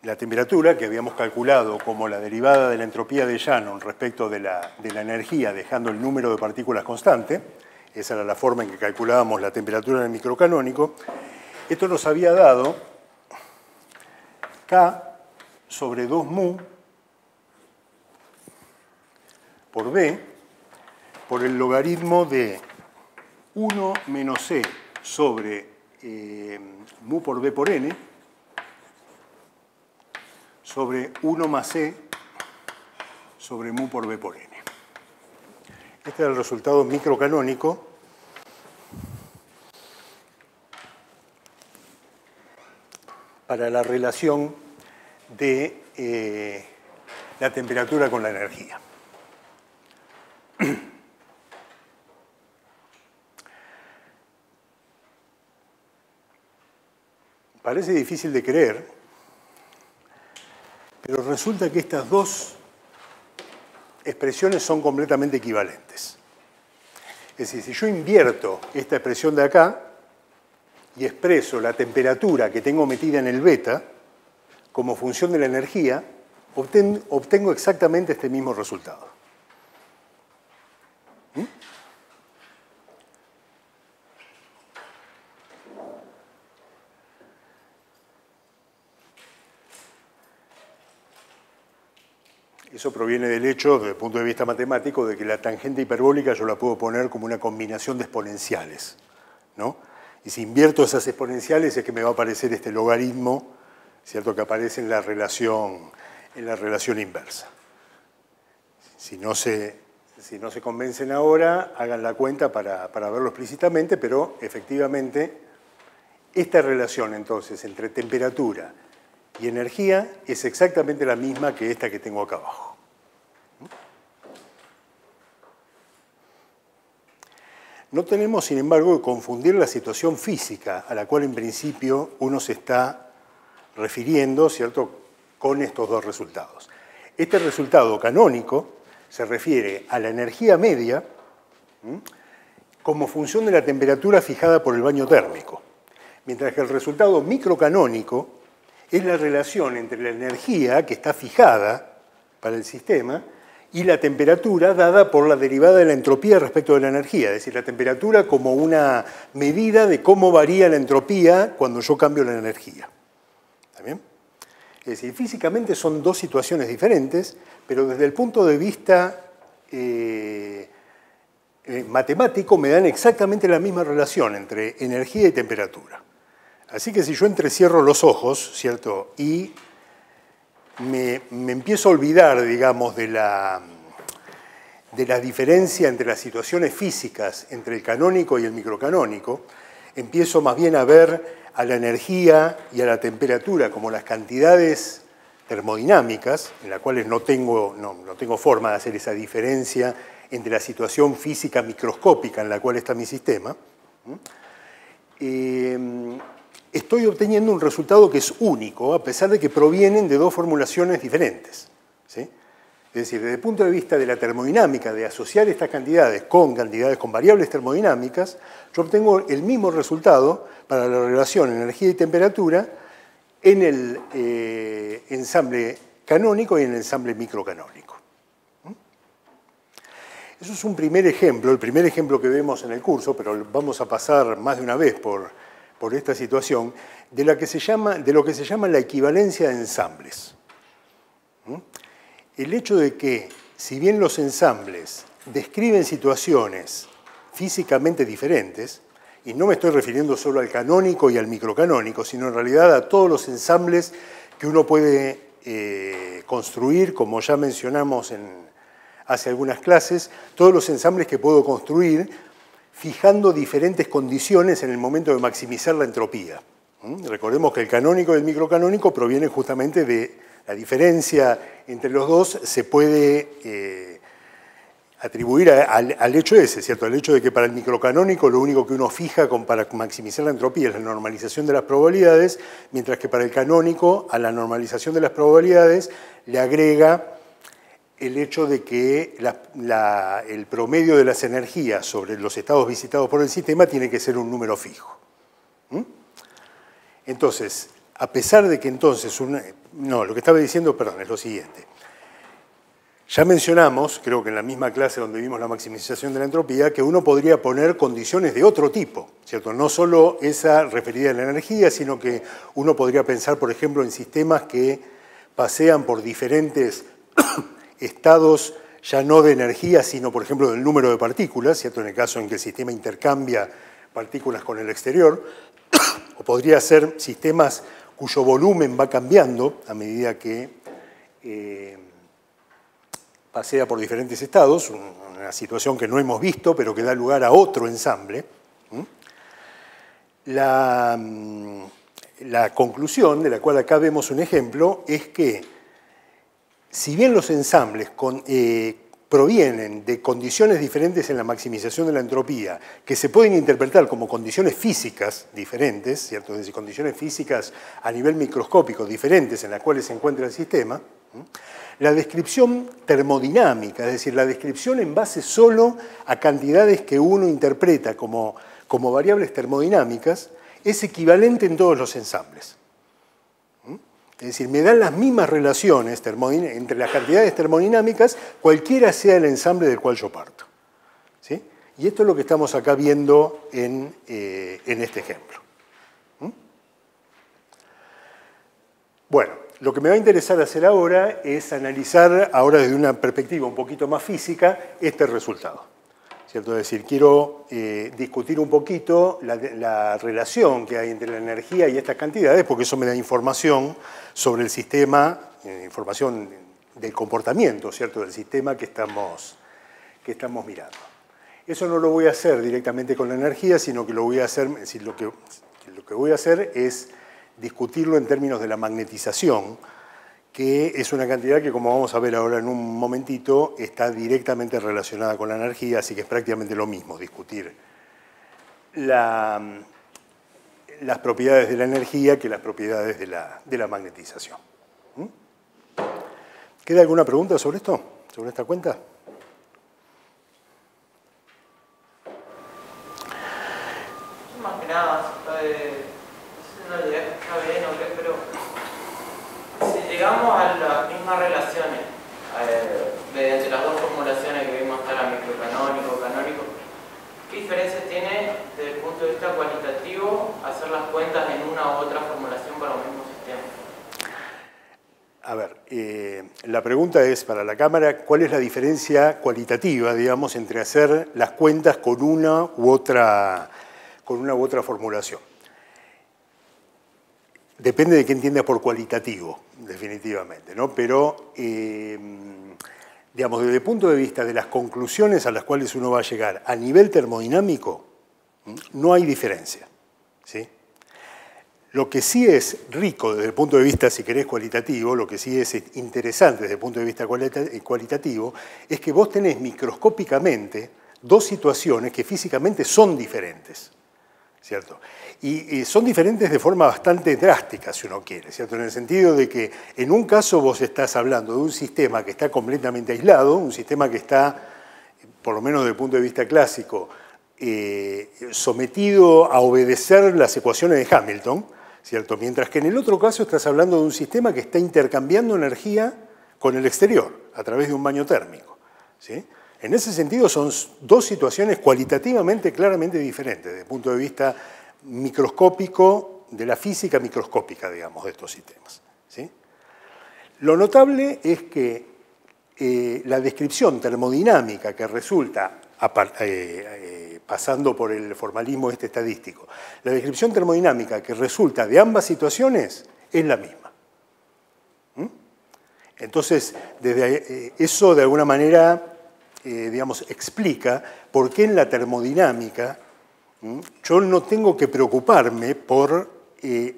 La temperatura, que habíamos calculado como la derivada de la entropía de Shannon respecto de la energía, dejando el número de partículas constante, esa era la forma en que calculábamos la temperatura en el microcanónico, esto nos había dado K sobre 2 mu por B por el logaritmo de 1 menos C sobre mu por B por N sobre 1 más C sobre mu por B por N. Este era el resultado microcanónico para la relación de la temperatura con la energía. Parece difícil de creer, pero resulta que estas dos expresiones son completamente equivalentes. Es decir, si yo invierto esta expresión de acá y expreso la temperatura que tengo metida en el beta como función de la energía, obtengo exactamente este mismo resultado. Eso proviene del hecho, desde el punto de vista matemático, de que la tangente hiperbólica yo la puedo poner como una combinación de exponenciales, ¿no? Y si invierto esas exponenciales es que me va a aparecer este logaritmo, ¿cierto?, que aparece en la relación inversa. Si no se convencen ahora, hagan la cuenta para verlo explícitamente, pero efectivamente esta relación entonces entre temperatura y energía es exactamente la misma que esta que tengo acá abajo. No tenemos, sin embargo, que confundir la situación física a la cual en principio uno se está refiriendo, ¿cierto?, con estos dos resultados. Este resultado canónico se refiere a la energía media como función de la temperatura fijada por el baño térmico, mientras que el resultado microcanónico es la relación entre la energía que está fijada para el sistema y la temperatura dada por la derivada de la entropía respecto de la energía, es decir, la temperatura como una medida de cómo varía la entropía cuando yo cambio la energía. ¿Está bien? Es decir, físicamente son dos situaciones diferentes, pero desde el punto de vista matemático me dan exactamente la misma relación entre energía y temperatura. Así que si yo entrecierro los ojos, ¿cierto?, y me empiezo a olvidar, digamos, de la diferencia entre las situaciones físicas, entre el canónico y el microcanónico, empiezo más bien a ver a la energía y a la temperatura como las cantidades termodinámicas, en las cuales no tengo forma de hacer esa diferencia entre la situación física microscópica en la cual está mi sistema, estoy obteniendo un resultado que es único, a pesar de que provienen de dos formulaciones diferentes, ¿sí? Es decir, desde el punto de vista de la termodinámica, de asociar estas cantidades con variables termodinámicas, yo obtengo el mismo resultado para la relación energía y temperatura en el ensamble canónico y en el ensamble microcanónico. Eso es un primer ejemplo, el primer ejemplo que vemos en el curso, pero vamos a pasar más de una vez por esta situación, de lo que se llama la equivalencia de ensambles. El hecho de que, si bien los ensambles describen situaciones físicamente diferentes, y no me estoy refiriendo solo al canónico y al microcanónico, sino en realidad a todos los ensambles que uno puede construir, como ya mencionamos hace algunas clases, todos los ensambles que puedo construir fijando diferentes condiciones en el momento de maximizar la entropía. Recordemos que el canónico y el microcanónico provienen justamente de la diferencia entre los dos, se puede atribuir al hecho ese, ¿cierto? Al hecho de que para el microcanónico lo único que uno fija para maximizar la entropía es la normalización de las probabilidades, mientras que para el canónico a la normalización de las probabilidades le agrega el hecho de que el promedio de las energías sobre los estados visitados por el sistema tiene que ser un número fijo. Entonces, a pesar de que entonces... lo que estaba diciendo, perdón, es lo siguiente. Ya mencionamos, creo que en la misma clase donde vimos la maximización de la entropía, que uno podría poner condiciones de otro tipo, ¿cierto? No solo esa referida a la energía, sino que uno podría pensar, por ejemplo, en sistemas que pasean por diferentes estados ya no de energía, sino, por ejemplo, del número de partículas, ¿cierto? En el caso en que el sistema intercambia partículas con el exterior, o podría ser sistemas cuyo volumen va cambiando a medida que pasea por diferentes estados, una situación que no hemos visto, pero que da lugar a otro ensamble. La conclusión, de la cual acá vemos un ejemplo, es que si bien los ensambles provienen de condiciones diferentes en la maximización de la entropía, que se pueden interpretar como condiciones físicas diferentes, ¿cierto? Es decir, condiciones físicas a nivel microscópico diferentes en las cuales se encuentra el sistema, la descripción termodinámica, es decir, la descripción en base solo a cantidades que uno interpreta como variables termodinámicas, es equivalente en todos los ensambles. Es decir, me dan las mismas relaciones entre las cantidades termodinámicas, cualquiera sea el ensamble del cual yo parto. ¿Sí? Y esto es lo que estamos acá viendo en este ejemplo. Bueno, lo que me va a interesar hacer ahora es analizar, ahora desde una perspectiva un poquito más física, este resultado. ¿Cierto? Es decir, quiero discutir un poquito la relación que hay entre la energía y estas cantidades, porque eso me da información sobre el sistema, información del comportamiento, ¿cierto? Del sistema que estamos mirando. Eso no lo voy a hacer directamente con la energía, sino que lo voy a hacer, es decir, lo que voy a hacer es discutirlo en términos de la magnetización, que es una cantidad que, como vamos a ver ahora en un momentito, está directamente relacionada con la energía, así que es prácticamente lo mismo discutir las propiedades de la energía que las propiedades de la magnetización. ¿Queda alguna pregunta sobre esto? ¿Sobre esta cuenta? Más que nada, no llegué a escuchar bien o qué, pero si llegamos a las mismas relaciones mediante las dos formulaciones que vimos hasta la microcanónico, canónico, ¿qué diferencia tiene desde el punto de vista cualitativo hacer las cuentas en una u otra formulación para un mismo sistema? A ver, la pregunta es para la cámara, ¿cuál es la diferencia cualitativa, digamos, entre hacer las cuentas con una u otra formulación? Depende de qué entiendas por cualitativo, definitivamente, ¿no? Pero, digamos, desde el punto de vista de las conclusiones a las cuales uno va a llegar a nivel termodinámico, no hay diferencia, ¿sí? Lo que sí es rico desde el punto de vista, si querés, cualitativo, lo que sí es interesante desde el punto de vista cualitativo, es que vos tenés microscópicamente dos situaciones que físicamente son diferentes. ¿cierto? Y son diferentes de forma bastante drástica, si uno quiere, ¿cierto? En el sentido de que en un caso vos estás hablando de un sistema que está completamente aislado, un sistema que está, por lo menos desde el punto de vista clásico, sometido a obedecer las ecuaciones de Hamilton, ¿cierto? Mientras que en el otro caso estás hablando de un sistema que está intercambiando energía con el exterior, a través de un baño térmico, ¿sí? En ese sentido son dos situaciones cualitativamente claramente diferentes, desde el punto de vista microscópico, de la física microscópica, digamos, de estos sistemas, ¿sí? Lo notable es que la descripción termodinámica que resulta, pasando por el formalismo estadístico, la descripción termodinámica que resulta de ambas situaciones es la misma. Entonces, eso de alguna manera, digamos, explica por qué en la termodinámica yo no tengo que preocuparme por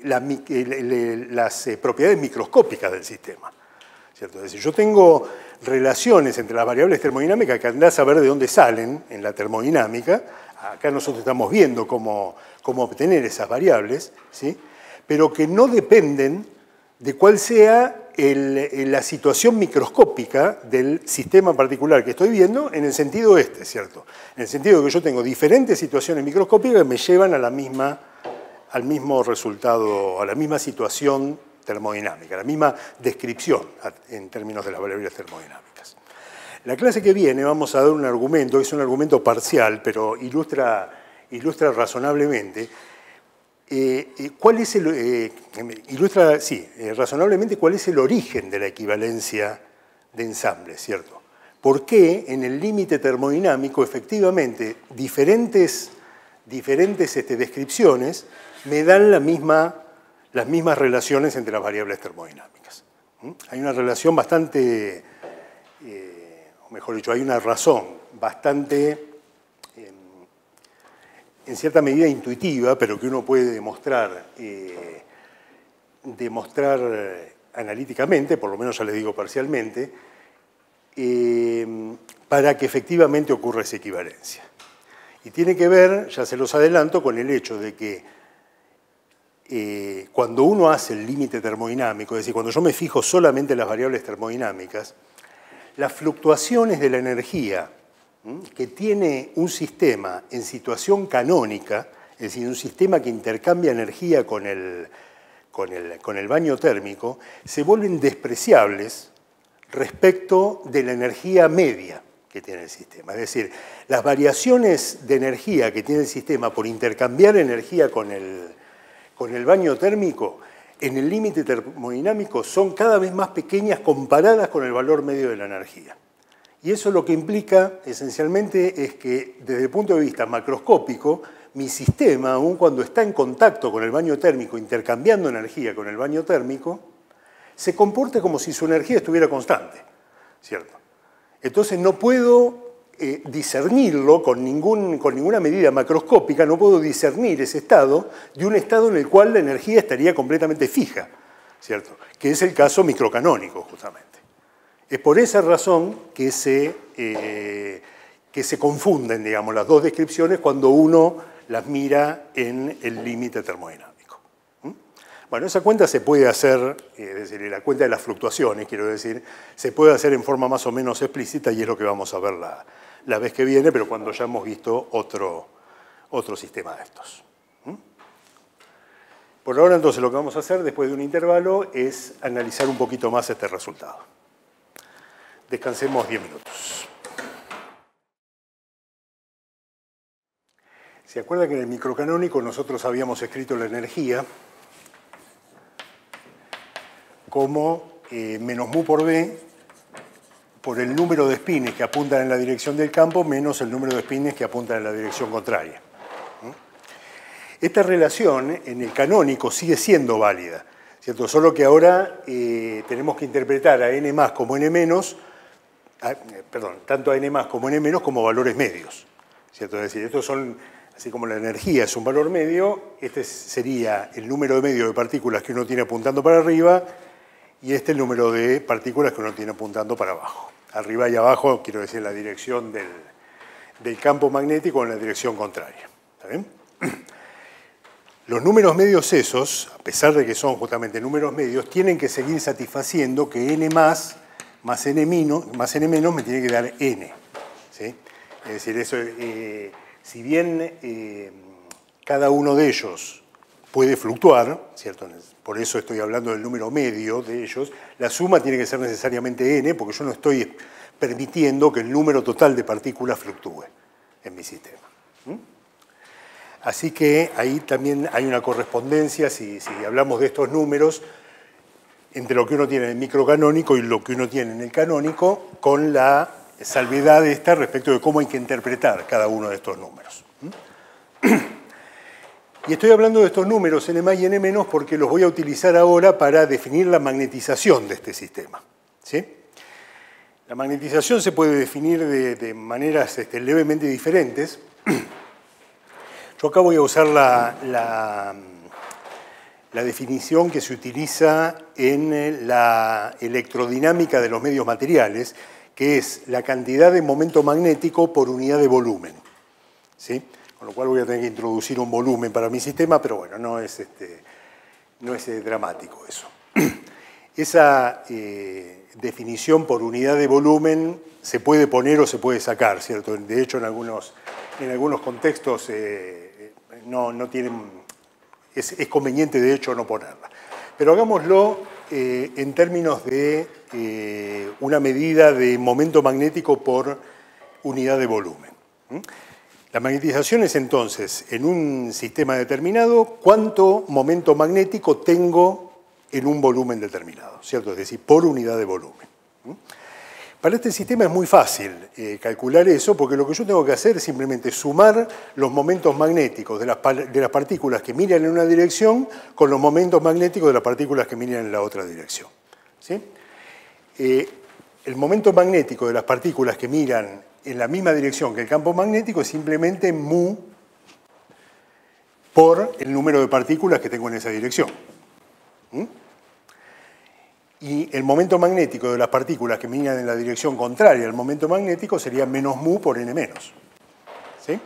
las propiedades microscópicas del sistema, ¿cierto? Es decir, yo tengo relaciones entre las variables termodinámicas que andás a ver de dónde salen en la termodinámica. Acá nosotros estamos viendo cómo obtener esas variables, ¿sí? Pero que no dependen de cuál sea la situación microscópica del sistema particular que estoy viendo en el sentido ¿cierto? En el sentido de que yo tengo diferentes situaciones microscópicas que me llevan al mismo resultado, a la misma situación termodinámica, a la misma descripción en términos de las variables termodinámicas. La clase que viene vamos a dar un argumento, que es un argumento parcial, pero ilustra razonablemente razonablemente cuál es el origen de la equivalencia de ensamble, ¿cierto? ¿Por qué en el límite termodinámico efectivamente diferentes descripciones me dan las mismas relaciones entre las variables termodinámicas? Hay una relación bastante, o mejor dicho, hay una razón bastante en cierta medida intuitiva, pero que uno puede demostrar analíticamente, por lo menos ya le digo parcialmente, para que efectivamente ocurra esa equivalencia. Y tiene que ver, ya se los adelanto, con el hecho de que cuando uno hace el límite termodinámico, es decir, cuando yo me fijo solamente en las variables termodinámicas, las fluctuaciones de la energía que tiene un sistema en situación canónica, es decir, un sistema que intercambia energía con el baño térmico, se vuelven despreciables respecto de la energía media que tiene el sistema. Es decir, las variaciones de energía que tiene el sistema por intercambiar energía con el baño térmico, en el límite termodinámico son cada vez más pequeñas comparadas con el valor medio de la energía. Y eso lo que implica, esencialmente, es que desde el punto de vista macroscópico, mi sistema, aun cuando está en contacto con el baño térmico, intercambiando energía con el baño térmico, se comporta como si su energía estuviera constante, ¿cierto? Entonces no puedo discernirlo con ninguna medida macroscópica, no puedo discernir ese estado de un estado en el cual la energía estaría completamente fija, ¿cierto? Que es el caso microcanónico, justamente. Es por esa razón que se confunden, digamos, las dos descripciones cuando uno las mira en el límite termodinámico. Bueno, esa cuenta se puede hacer, es decir, la cuenta de las fluctuaciones, quiero decir, se puede hacer en forma más o menos explícita y es lo que vamos a ver la vez que viene, pero cuando ya hemos visto otro sistema de estos. Por ahora, entonces, lo que vamos a hacer después de un intervalo es analizar un poquito más este resultado. Descansemos 10 minutos. ¿Se acuerda que en el microcanónico nosotros habíamos escrito la energía como menos mu por B por el número de espines que apuntan en la dirección del campo menos el número de espines que apuntan en la dirección contraria? Esta relación en el canónico sigue siendo válida, ¿cierto? Solo que ahora tenemos que interpretar a n más como n menos, tanto a n más como n menos como valores medios, ¿cierto? Es decir, estos son, así como la energía es un valor medio, este sería el número de medio de partículas que uno tiene apuntando para arriba y este el número de partículas que uno tiene apuntando para abajo. Arriba y abajo, quiero decir, la dirección del campo magnético en la dirección contraria. ¿Está bien? los números medios esos, a pesar de que son justamente números medios, tienen que seguir satisfaciendo que n más n menos me tiene que dar n. ¿Sí? Es decir, eso, si bien cada uno de ellos puede fluctuar, ¿cierto? Por eso estoy hablando del número medio de ellos, la suma tiene que ser necesariamente n, porque yo no estoy permitiendo que el número total de partículas fluctúe en mi sistema. Así que ahí también hay una correspondencia, si hablamos de estos números, entre lo que uno tiene en el microcanónico y lo que uno tiene en el canónico, con la salvedad esta respecto de cómo hay que interpretar cada uno de estos números. Y estoy hablando de estos números n más y n menos porque los voy a utilizar ahora para definir la magnetización de este sistema. ¿Sí? La magnetización se puede definir de maneras levemente diferentes. Yo acá voy a usar la definición que se utiliza en la electrodinámica de los medios materiales, que es la cantidad de momento magnético por unidad de volumen. ¿Sí? Con lo cual voy a tener que introducir un volumen para mi sistema, pero bueno, no es dramático eso. Esa definición por unidad de volumen se puede poner o se puede sacar, ¿cierto? De hecho, en algunos contextos es conveniente, de hecho, no ponerla. Pero hagámoslo en términos de una medida de momento magnético por unidad de volumen. La magnetización es entonces, en un sistema determinado, cuánto momento magnético tengo en un volumen determinado, ¿cierto? Es decir, por unidad de volumen. Para este sistema es muy fácil calcular eso, porque lo que yo tengo que hacer es simplemente sumar los momentos magnéticos de las partículas que miran en una dirección con los momentos magnéticos de las partículas que miran en la otra dirección. ¿Sí? El momento magnético de las partículas que miran en la misma dirección que el campo magnético es simplemente mu por el número de partículas que tengo en esa dirección. Y el momento magnético de las partículas que miran en la dirección contraria al momento magnético sería menos mu por n menos. ¿Sí?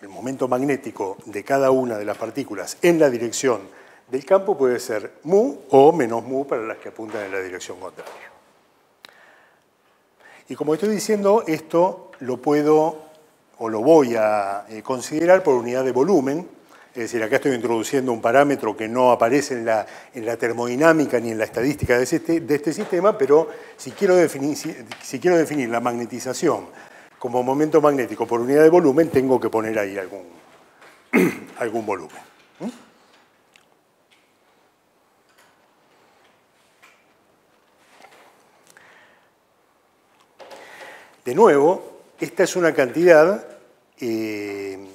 El momento magnético de cada una de las partículas en la dirección del campo puede ser mu o menos mu para las que apuntan en la dirección contraria. Y como estoy diciendo, esto lo puedo o lo voy a considerar por unidad de volumen. Es decir, acá estoy introduciendo un parámetro que no aparece en la termodinámica ni en la estadística de este sistema, pero si quiero definir la magnetización como momento magnético por unidad de volumen, tengo que poner ahí algún volumen. De nuevo, esta es una cantidad que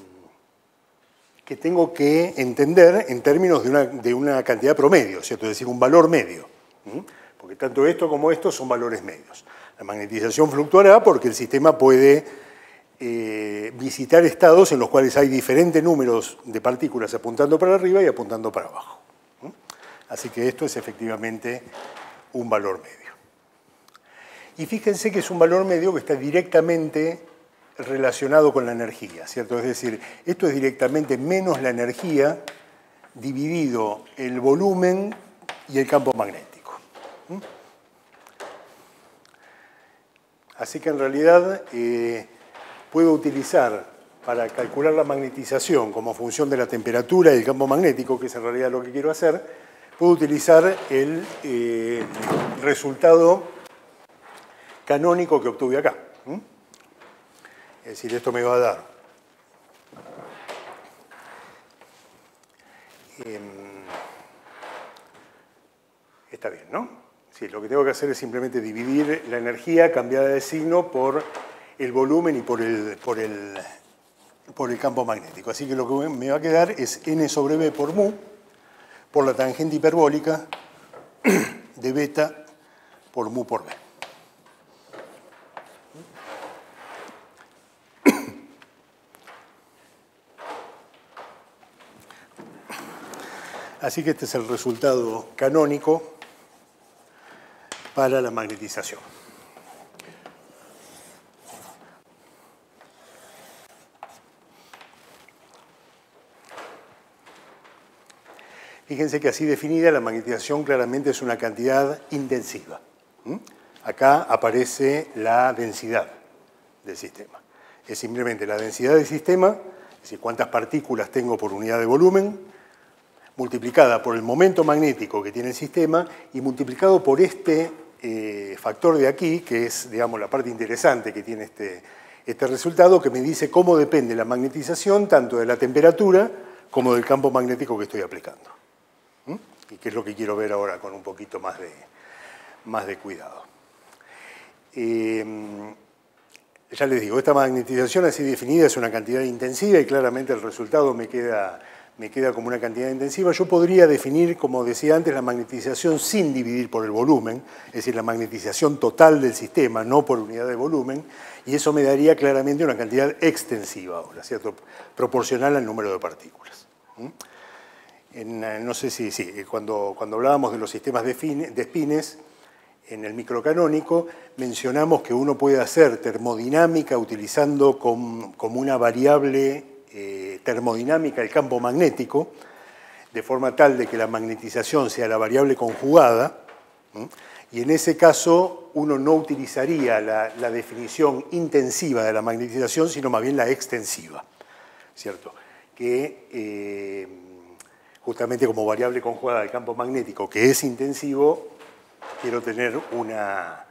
tengo que entender en términos de una cantidad promedio, ¿cierto? Es decir, un valor medio. Porque tanto esto como esto son valores medios. La magnetización fluctuará porque el sistema puede visitar estados en los cuales hay diferentes números de partículas apuntando para arriba y apuntando para abajo. Así que esto es efectivamente un valor medio. Y fíjense que es un valor medio que está directamente relacionado con la energía, ¿cierto? Es decir, esto es directamente menos la energía dividido el volumen y el campo magnético. Así que en realidad puedo utilizar para calcular la magnetización como función de la temperatura y el campo magnético, que es en realidad lo que quiero hacer, puedo utilizar el resultado canónico que obtuve acá. Es decir, esto me va a dar está bien, ¿no? Sí, lo que tengo que hacer es simplemente dividir la energía cambiada de signo por el volumen y por el campo magnético. Así que lo que me va a quedar es n sobre b por mu por la tangente hiperbólica de beta por mu por b. Así que este es el resultado canónico para la magnetización. Fíjense que así definida la magnetización claramente es una cantidad intensiva. Acá aparece la densidad del sistema. Es simplemente la densidad del sistema, es decir, cuántas partículas tengo por unidad de volumen, multiplicada por el momento magnético que tiene el sistema y multiplicado por este factor de aquí, que es, digamos, la parte interesante que tiene este resultado, que me dice cómo depende la magnetización tanto de la temperatura como del campo magnético que estoy aplicando. Y que es lo que quiero ver ahora con un poquito más de cuidado. Ya les digo, esta magnetización así definida es una cantidad intensiva y claramente el resultado me queda como una cantidad intensiva. Yo podría definir, como decía antes, la magnetización sin dividir por el volumen, es decir, la magnetización total del sistema, no por unidad de volumen, y eso me daría claramente una cantidad extensiva ahora, ¿cierto? Proporcional al número de partículas. No sé si cuando hablábamos de los sistemas de espines, en el microcanónico mencionamos que uno puede hacer termodinámica utilizando como una variable termodinámica el campo magnético, de forma tal de que la magnetización sea la variable conjugada, y en ese caso uno no utilizaría la definición intensiva de la magnetización, sino más bien la extensiva, ¿cierto? Que justamente como variable conjugada del campo magnético, que es intensivo, quiero tener una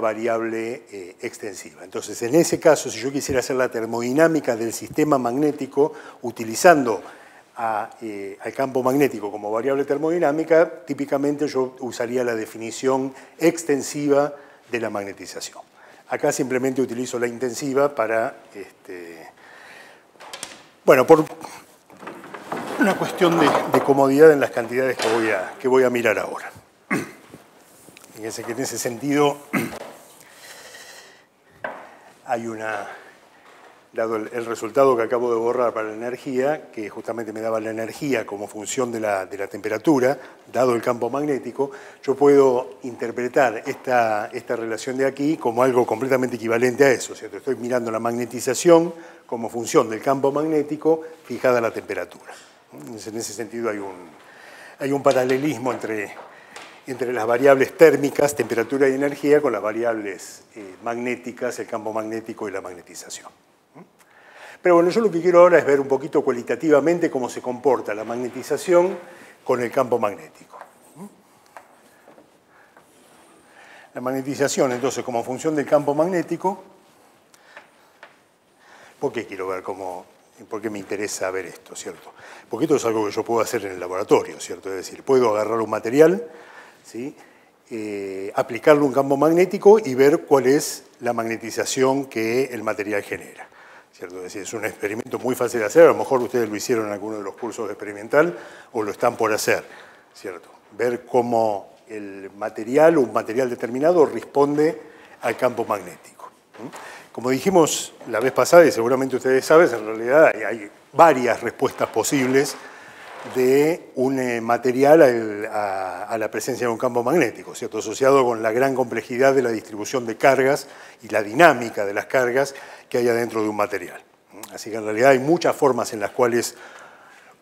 variable extensiva. Entonces, en ese caso, si yo quisiera hacer la termodinámica del sistema magnético utilizando al campo magnético como variable termodinámica, típicamente yo usaría la definición extensiva de la magnetización. Acá simplemente utilizo la intensiva para, bueno, por una cuestión de comodidad en las cantidades que voy a mirar ahora. Fíjense que en ese sentido hay dado el resultado que acabo de borrar para la energía, que justamente me daba la energía como función de la temperatura, dado el campo magnético, yo puedo interpretar esta relación de aquí como algo completamente equivalente a eso, ¿cierto? Estoy mirando la magnetización como función del campo magnético fijada a la temperatura. En ese sentido hay un paralelismo entre las variables térmicas, temperatura y energía, con las variables magnéticas, el campo magnético y la magnetización. Pero bueno, yo lo que quiero ahora es ver un poquito cualitativamente cómo se comporta la magnetización con el campo magnético. La magnetización, entonces, como función del campo magnético, ¿por qué quiero ver por qué me interesa ver esto, ¿cierto? Porque esto es algo que yo puedo hacer en el laboratorio, ¿cierto? Es decir, puedo agarrar un material, ¿sí? Aplicarle un campo magnético y ver cuál es la magnetización que el material genera, ¿cierto? Es decir, es un experimento muy fácil de hacer, a lo mejor ustedes lo hicieron en alguno de los cursos experimental o lo están por hacer, ¿cierto? Ver cómo el material o un material determinado responde al campo magnético. Como dijimos la vez pasada, y seguramente ustedes saben, en realidad hay varias respuestas posibles de un material a la presencia de un campo magnético, ¿cierto? Asociado con la gran complejidad de la distribución de cargas y la dinámica de las cargas que hay adentro de un material. Así que en realidad hay muchas formas en las cuales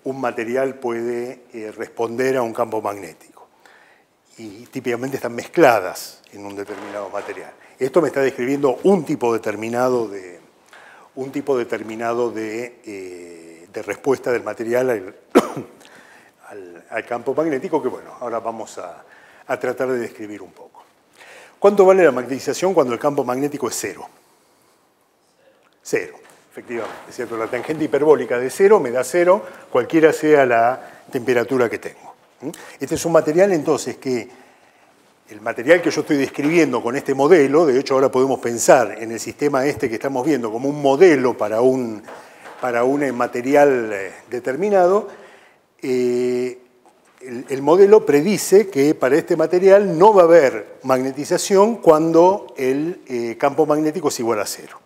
un material puede responder a un campo magnético. Y típicamente están mezcladas en un determinado material. Esto me está describiendo un tipo determinado de respuesta del material al campo magnético, que bueno, ahora vamos a tratar de describir un poco. ¿Cuánto vale la magnetización cuando el campo magnético es cero? Cero, efectivamente, es cierto. La tangente hiperbólica de cero me da cero, cualquiera sea la temperatura que tengo. Este es un material, entonces, el material que yo estoy describiendo con este modelo, de hecho ahora podemos pensar en el sistema que estamos viendo como un modelo para un material determinado. El modelo predice que para este material no va a haber magnetización cuando el campo magnético es igual a cero.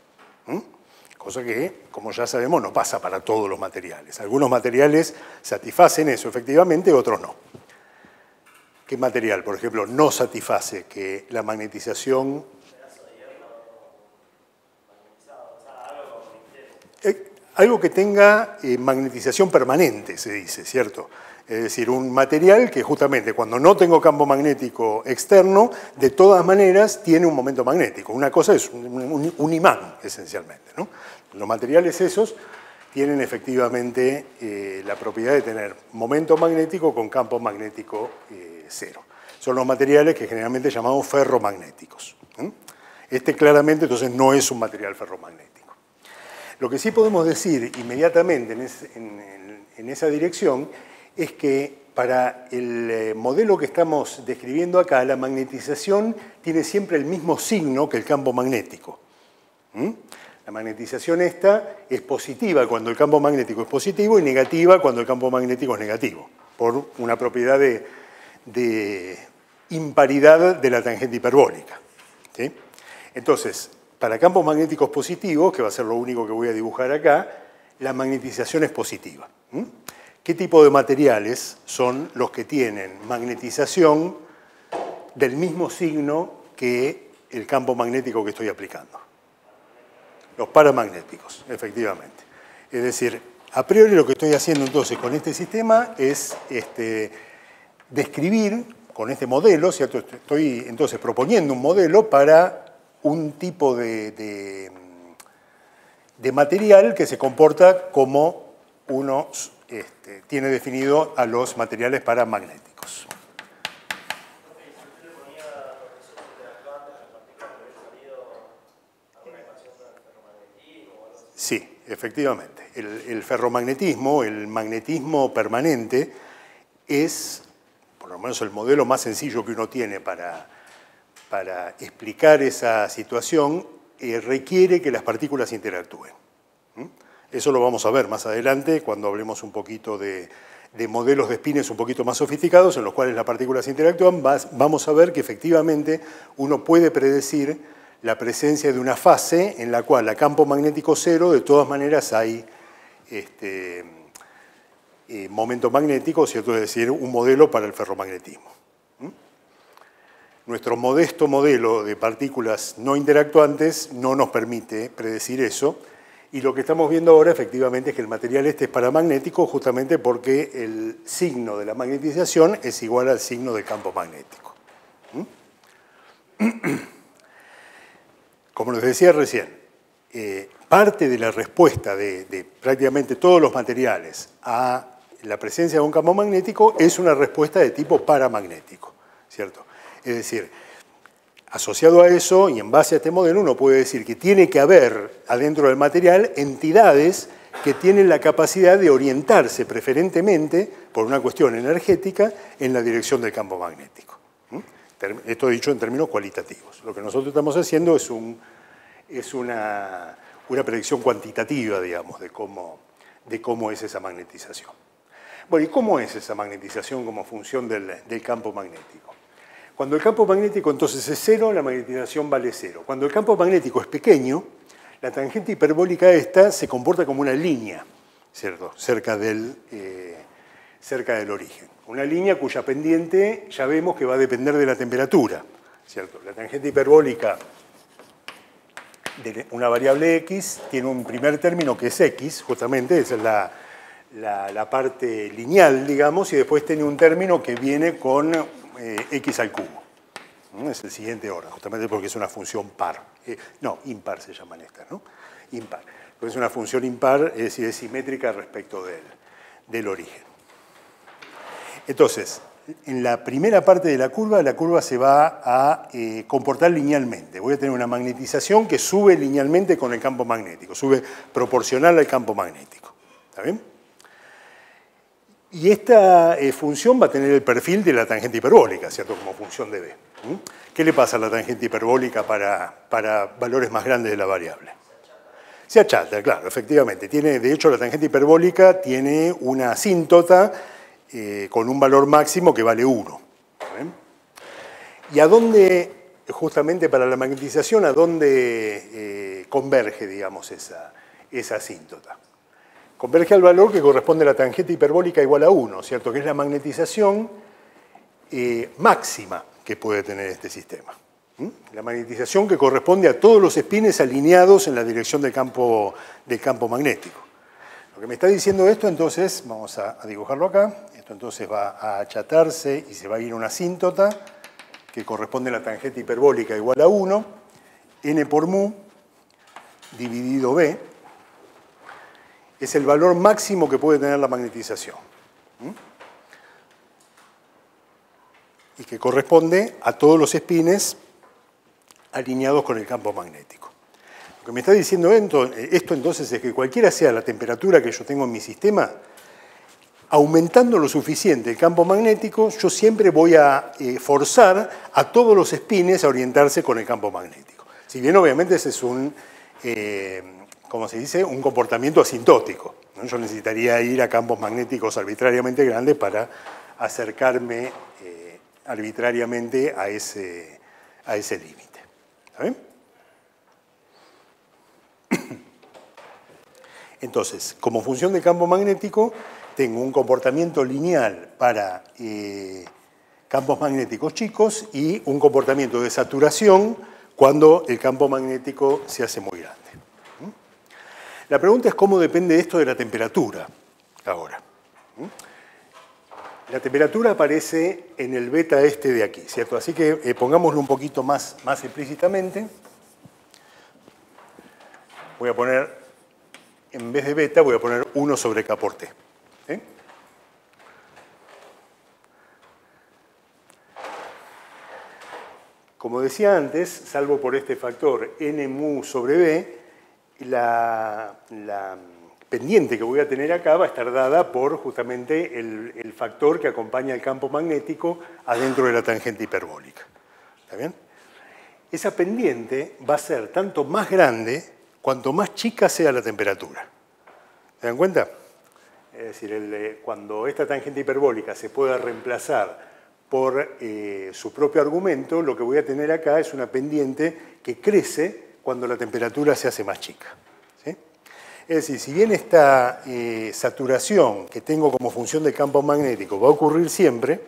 Cosa que, como ya sabemos, no pasa para todos los materiales. Algunos materiales satisfacen eso efectivamente, otros no. ¿Qué material, por ejemplo, no satisface que la magnetización... algo que tenga magnetización permanente, se dice, ¿cierto? Es decir, un material que justamente cuando no tengo campo magnético externo, de todas maneras tiene un momento magnético. Una cosa es un imán, esencialmente, ¿no? Los materiales esos tienen efectivamente la propiedad de tener momento magnético con campo magnético cero. Son los materiales que generalmente llamamos ferromagnéticos. Este claramente entonces no es un material ferromagnético. Lo que sí podemos decir inmediatamente en esa dirección es que para el modelo que estamos describiendo acá, la magnetización tiene siempre el mismo signo que el campo magnético. La magnetización esta es positiva cuando el campo magnético es positivo y negativa cuando el campo magnético es negativo, por una propiedad de imparidad de la tangente hiperbólica. ¿Sí? Entonces, para campos magnéticos positivos, que va a ser lo único que voy a dibujar acá, la magnetización es positiva. ¿Qué tipo de materiales son los que tienen magnetización del mismo signo que el campo magnético que estoy aplicando? Los paramagnéticos, efectivamente. Es decir, a priori lo que estoy haciendo entonces con este sistema es describir con este modelo, ¿cierto? Estoy entonces proponiendo un modelo para un tipo de material que se comporta como uno tiene definido a los materiales paramagnéticos. Sí, efectivamente. El ferromagnetismo, el magnetismo permanente, es, por lo menos el modelo más sencillo que uno tiene para explicar esa situación, requiere que las partículas interactúen. Eso lo vamos a ver más adelante cuando hablemos un poquito de modelos de espines un poquito más sofisticados en los cuales las partículas interactúan. Vamos a ver que efectivamente uno puede predecir la presencia de una fase en la cual a campo magnético cero de todas maneras hay momento magnético, ¿cierto? Es decir, un modelo para el ferromagnetismo. Nuestro modesto modelo de partículas no interactuantes no nos permite predecir eso. Y lo que estamos viendo ahora efectivamente es que el material este es paramagnético justamente porque el signo de la magnetización es igual al signo del campo magnético. Como les decía recién, parte de la respuesta de prácticamente todos los materiales a la presencia de un campo magnético es una respuesta de tipo paramagnético, ¿cierto? Es decir, asociado a eso y en base a este modelo uno puede decir que tiene que haber adentro del material entidades que tienen la capacidad de orientarse preferentemente por una cuestión energética en la dirección del campo magnético. Esto dicho en términos cualitativos. Lo que nosotros estamos haciendo es una predicción cuantitativa, digamos, de cómo es esa magnetización. Bueno, ¿y cómo es esa magnetización como función del campo magnético? Cuando el campo magnético entonces es cero, la magnetización vale cero. Cuando el campo magnético es pequeño, la tangente hiperbólica esta se comporta como una línea, ¿cierto? Cerca del origen. Una línea cuya pendiente ya vemos que va a depender de la temperatura, ¿cierto? La tangente hiperbólica de una variable x tiene un primer término que es x, justamente, esa es la parte lineal, digamos, y después tiene un término que viene con x al cubo. Es el siguiente orden, justamente porque es una función par. No, impar se llaman estas, ¿no? Impar. Porque es una función impar, es decir, es simétrica respecto del origen. Entonces, en la primera parte de la curva se va a comportar linealmente. Voy a tener una magnetización que sube linealmente con el campo magnético, sube proporcional al campo magnético. ¿Está bien? Y esta función va a tener el perfil de la tangente hiperbólica, ¿cierto? Como función de B. ¿Qué le pasa a la tangente hiperbólica para valores más grandes de la variable? Se achata, claro, efectivamente. De hecho, la tangente hiperbólica tiene una asíntota con un valor máximo que vale 1. ¿Y a dónde, justamente para la magnetización, a dónde converge, digamos, esa asíntota? Converge al valor que corresponde a la tangente hiperbólica igual a 1, ¿cierto? Que es la magnetización máxima que puede tener este sistema. La magnetización que corresponde a todos los espines alineados en la dirección del campo magnético. que me está diciendo esto, entonces, vamos a dibujarlo acá, esto entonces va a achatarse y se va a ir a una asíntota que corresponde a la tangente hiperbólica igual a 1, n por mu dividido b, es el valor máximo que puede tener la magnetización. Y que corresponde a todos los espines alineados con el campo magnético. Lo que me está diciendo esto entonces es que cualquiera sea la temperatura que yo tengo en mi sistema, aumentando lo suficiente el campo magnético, yo siempre voy a forzar a todos los espines a orientarse con el campo magnético. Si bien obviamente ese es un, ¿cómo se dice?, un comportamiento asintótico, ¿no? Yo necesitaría ir a campos magnéticos arbitrariamente grandes para acercarme arbitrariamente a ese límite. ¿Está bien? Entonces, como función del campo magnético, tengo un comportamiento lineal para campos magnéticos chicos y un comportamiento de saturación cuando el campo magnético se hace muy grande. La pregunta es cómo depende esto de la temperatura ahora. La temperatura aparece en el beta este de aquí, ¿cierto? Así que pongámoslo un poquito más explícitamente. Voy a poner, en vez de beta, voy a poner 1 sobre K por T. Como decía antes, salvo por este factor n mu sobre b, la pendiente que voy a tener acá va a estar dada por justamente el factor que acompaña el campo magnético adentro de la tangente hiperbólica. ¿Está bien? Esa pendiente va a ser tanto más grande cuanto más chica sea la temperatura. ¿Se dan cuenta? Es decir, cuando esta tangente hiperbólica se pueda reemplazar por su propio argumento, lo que voy a tener acá es una pendiente que crece cuando la temperatura se hace más chica. ¿Sí? Es decir, si bien esta saturación que tengo como función del campo magnético va a ocurrir siempre,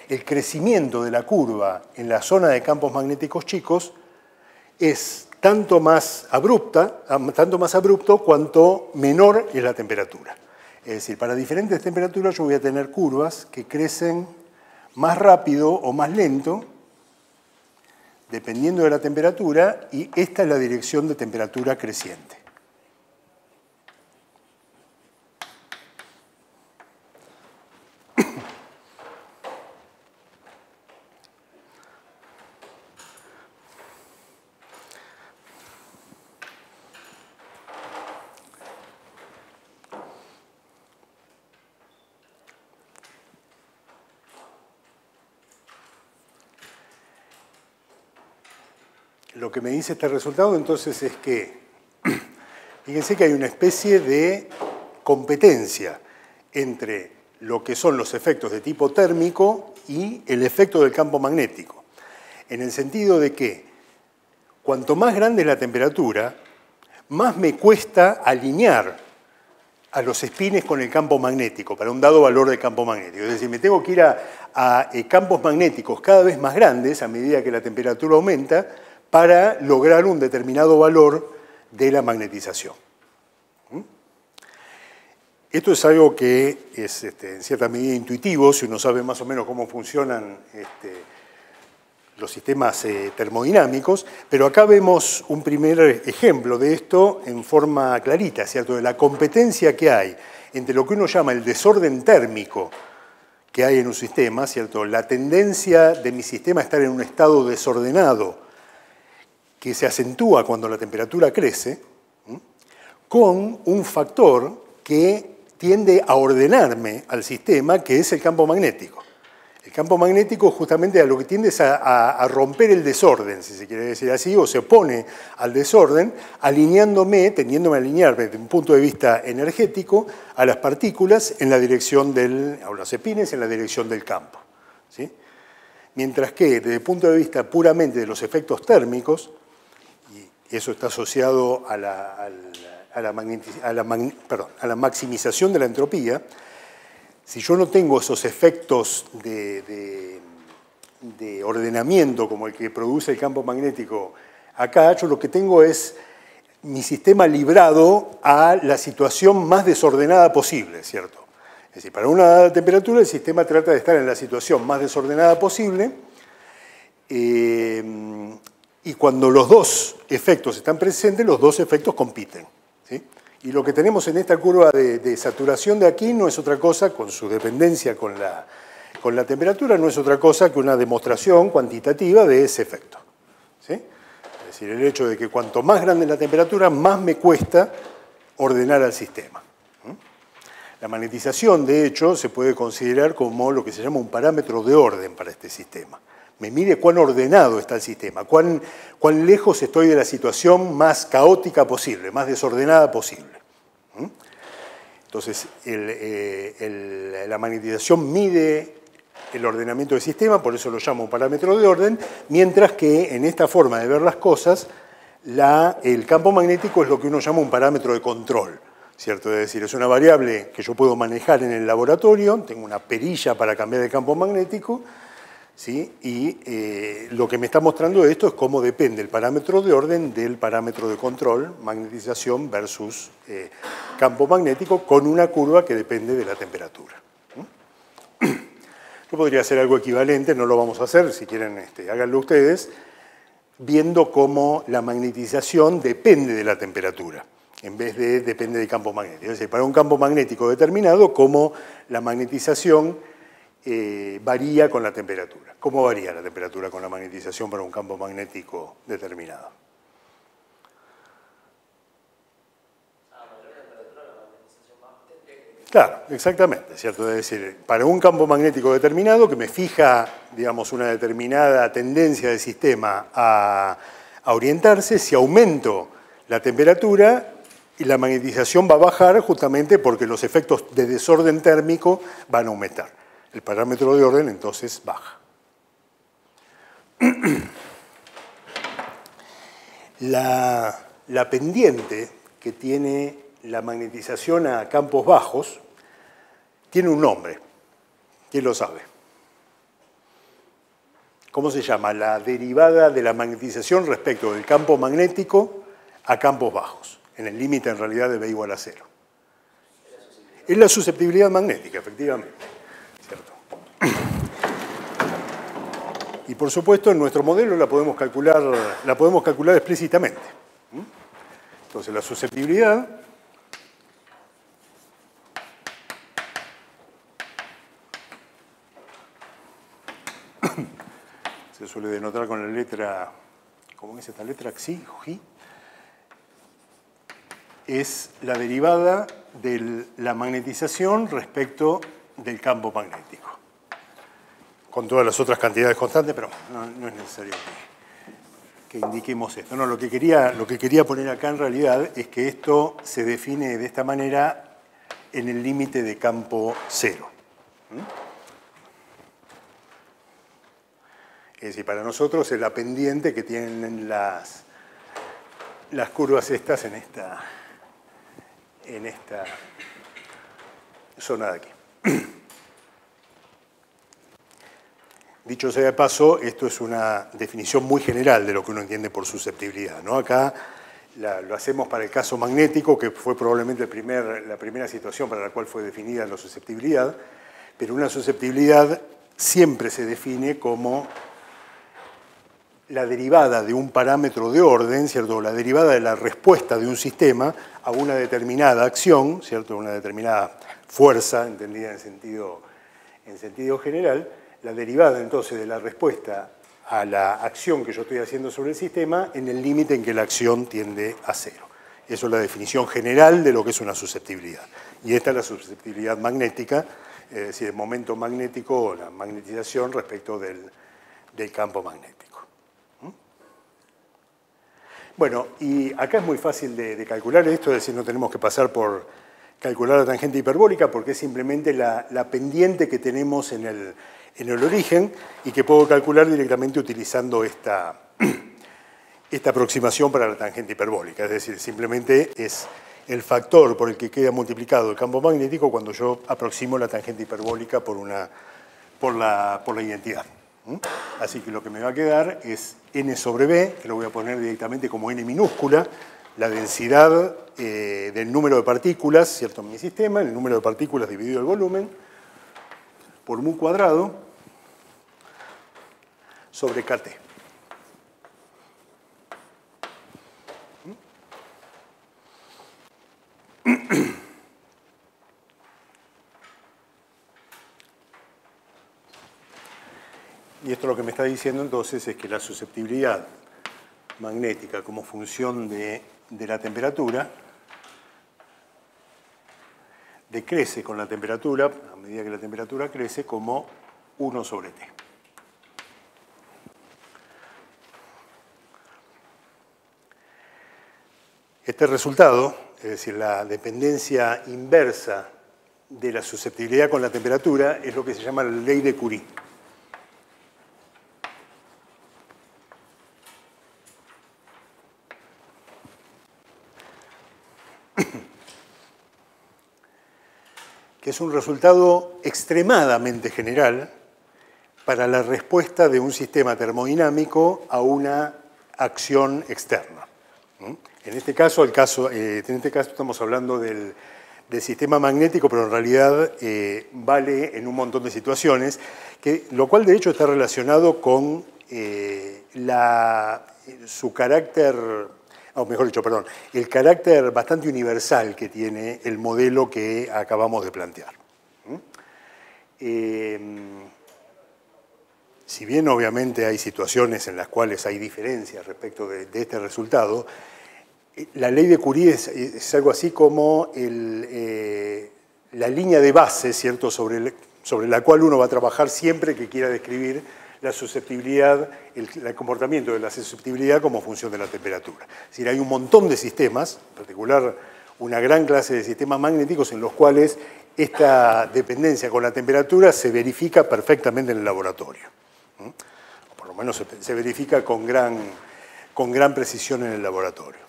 el crecimiento de la curva en la zona de campos magnéticos chicos es tanto más abrupto cuanto menor es la temperatura. Es decir, para diferentes temperaturas yo voy a tener curvas que crecen más rápido o más lento, dependiendo de la temperatura, y esta es la dirección de temperatura creciente. Lo que me dice este resultado entonces es que, fíjense que hay una especie de competencia entre lo que son los efectos de tipo térmico y el efecto del campo magnético, en el sentido de que cuanto más grande es la temperatura, más me cuesta alinear a los espines con el campo magnético para un dado valor de campo magnético. Es decir, me tengo que ir a campos magnéticos cada vez más grandes a medida que la temperatura aumenta, para lograr un determinado valor de la magnetización. Esto es algo que es en cierta medida intuitivo, si uno sabe más o menos cómo funcionan los sistemas termodinámicos, pero acá vemos un primer ejemplo de esto en forma clarita, ¿cierto? De la competencia que hay entre lo que uno llama el desorden térmico que hay en un sistema, ¿cierto? La tendencia de mi sistema a estar en un estado desordenado que se acentúa cuando la temperatura crece, con un factor que tiende a ordenarme al sistema, que es el campo magnético. El campo magnético justamente a lo que tiende es a romper el desorden, si se quiere decir así, o se opone al desorden, tendiéndome a alinearme desde un punto de vista energético a las partículas en la dirección a los espines en la dirección del campo. ¿Sí? Mientras que desde el punto de vista puramente de los efectos térmicos, y eso está asociado a la maximización de la entropía, si yo no tengo esos efectos de ordenamiento como el que produce el campo magnético acá, yo lo que tengo es mi sistema librado a la situación más desordenada posible, ¿cierto? Es decir, para una dada temperatura el sistema trata de estar en la situación más desordenada posible y cuando los dos efectos están presentes, los dos efectos compiten, ¿sí? Y lo que tenemos en esta curva de saturación de aquí no es otra cosa, con su dependencia con la temperatura, no es otra cosa que una demostración cuantitativa de ese efecto, ¿sí? Es decir, el hecho de que cuanto más grande la temperatura, más me cuesta ordenar al sistema. La magnetización, de hecho, se puede considerar como lo que se llama un parámetro de orden para este sistema. Me mide cuán ordenado está el sistema, cuán lejos estoy de la situación más caótica posible, más desordenada posible. Entonces, la magnetización mide el ordenamiento del sistema, por eso lo llamo un parámetro de orden, mientras que en esta forma de ver las cosas, el campo magnético es lo que uno llama un parámetro de control, ¿cierto? Es decir, es una variable que yo puedo manejar en el laboratorio, tengo una perilla para cambiar el campo magnético, ¿sí? Y lo que me está mostrando esto es cómo depende el parámetro de orden del parámetro de control, magnetización versus campo magnético, con una curva que depende de la temperatura. Yo podría hacer algo equivalente, no lo vamos a hacer, si quieren háganlo ustedes, viendo cómo la magnetización depende de la temperatura, en vez de depende del campo magnético. Es decir, para un campo magnético determinado, cómo la magnetización varía con la temperatura. ¿Cómo varía la temperatura con la magnetización para un campo magnético determinado? Claro, exactamente, ¿cierto? Es decir, para un campo magnético determinado que me fija, digamos, una determinada tendencia del sistema a orientarse, si aumento la temperatura, y la magnetización va a bajar justamente porque los efectos de desorden térmico van a aumentar. El parámetro de orden entonces baja. La pendiente que tiene la magnetización a campos bajos tiene un nombre. ¿Quién lo sabe? ¿Cómo se llama? La derivada de la magnetización respecto del campo magnético a campos bajos, en el límite en realidad de B igual a 0. Es la susceptibilidad magnética, efectivamente. ¿Cierto? Y por supuesto en nuestro modelo la podemos calcular explícitamente. Entonces la susceptibilidad se suele denotar con la letra, ¿cómo es esta letra? Xi, Ji. Es la derivada de la magnetización respecto del campo magnético. Con todas las otras cantidades constantes, pero no es necesario que indiquemos esto. No, lo que quería poner acá en realidad es que esto se define de esta manera en el límite de campo cero. Es decir, para nosotros es la pendiente que tienen las curvas estas en esta zona de aquí. Dicho sea de paso, esto es una definición muy general de lo que uno entiende por susceptibilidad, ¿no? Acá lo hacemos para el caso magnético, que fue probablemente la primera situación para la cual fue definida la susceptibilidad, pero una susceptibilidad siempre se define como la derivada de un parámetro de orden, ¿cierto? La derivada de la respuesta de un sistema a una determinada acción, ¿cierto? Una determinada fuerza, entendida en sentido general, la derivada entonces de la respuesta a la acción que yo estoy haciendo sobre el sistema en el límite en que la acción tiende a cero. Eso es la definición general de lo que es una susceptibilidad. Y esta es la susceptibilidad magnética, es decir, el momento magnético o la magnetización respecto del campo magnético. Bueno, y acá es muy fácil de calcular esto, es decir, no tenemos que pasar por calcular la tangente hiperbólica porque es simplemente la pendiente que tenemos en el origen y que puedo calcular directamente utilizando esta aproximación para la tangente hiperbólica. Es decir, simplemente es el factor por el que queda multiplicado el campo magnético cuando yo aproximo la tangente hiperbólica por la identidad. Así que lo que me va a quedar es n sobre b, que lo voy a poner directamente como n minúscula, la densidad del número de partículas, ¿cierto?, en mi sistema, el número de partículas dividido el volumen, por mu cuadrado sobre kT. Y esto lo que me está diciendo entonces es que la susceptibilidad magnética como función de la temperatura decrece con la temperatura, a medida que la temperatura crece, como 1 sobre T. Este resultado, es decir, la dependencia inversa de la susceptibilidad con la temperatura, es lo que se llama la ley de Curie. Que es un resultado extremadamente general para la respuesta de un sistema termodinámico a una acción externa. En este caso estamos hablando del sistema magnético, pero en realidad vale en un montón de situaciones, lo cual de hecho está relacionado con su carácter, o mejor dicho, perdón, el carácter bastante universal que tiene el modelo que acabamos de plantear. Si bien obviamente hay situaciones en las cuales hay diferencias respecto de este resultado, la ley de Curie es algo así como la línea de base, ¿cierto?, sobre la cual uno va a trabajar siempre que quiera describir la susceptibilidad, el comportamiento de la susceptibilidad como función de la temperatura. Es decir, hay un montón de sistemas, en particular una gran clase de sistemas magnéticos en los cuales esta dependencia con la temperatura se verifica perfectamente en el laboratorio. O por lo menos se verifica con gran precisión en el laboratorio.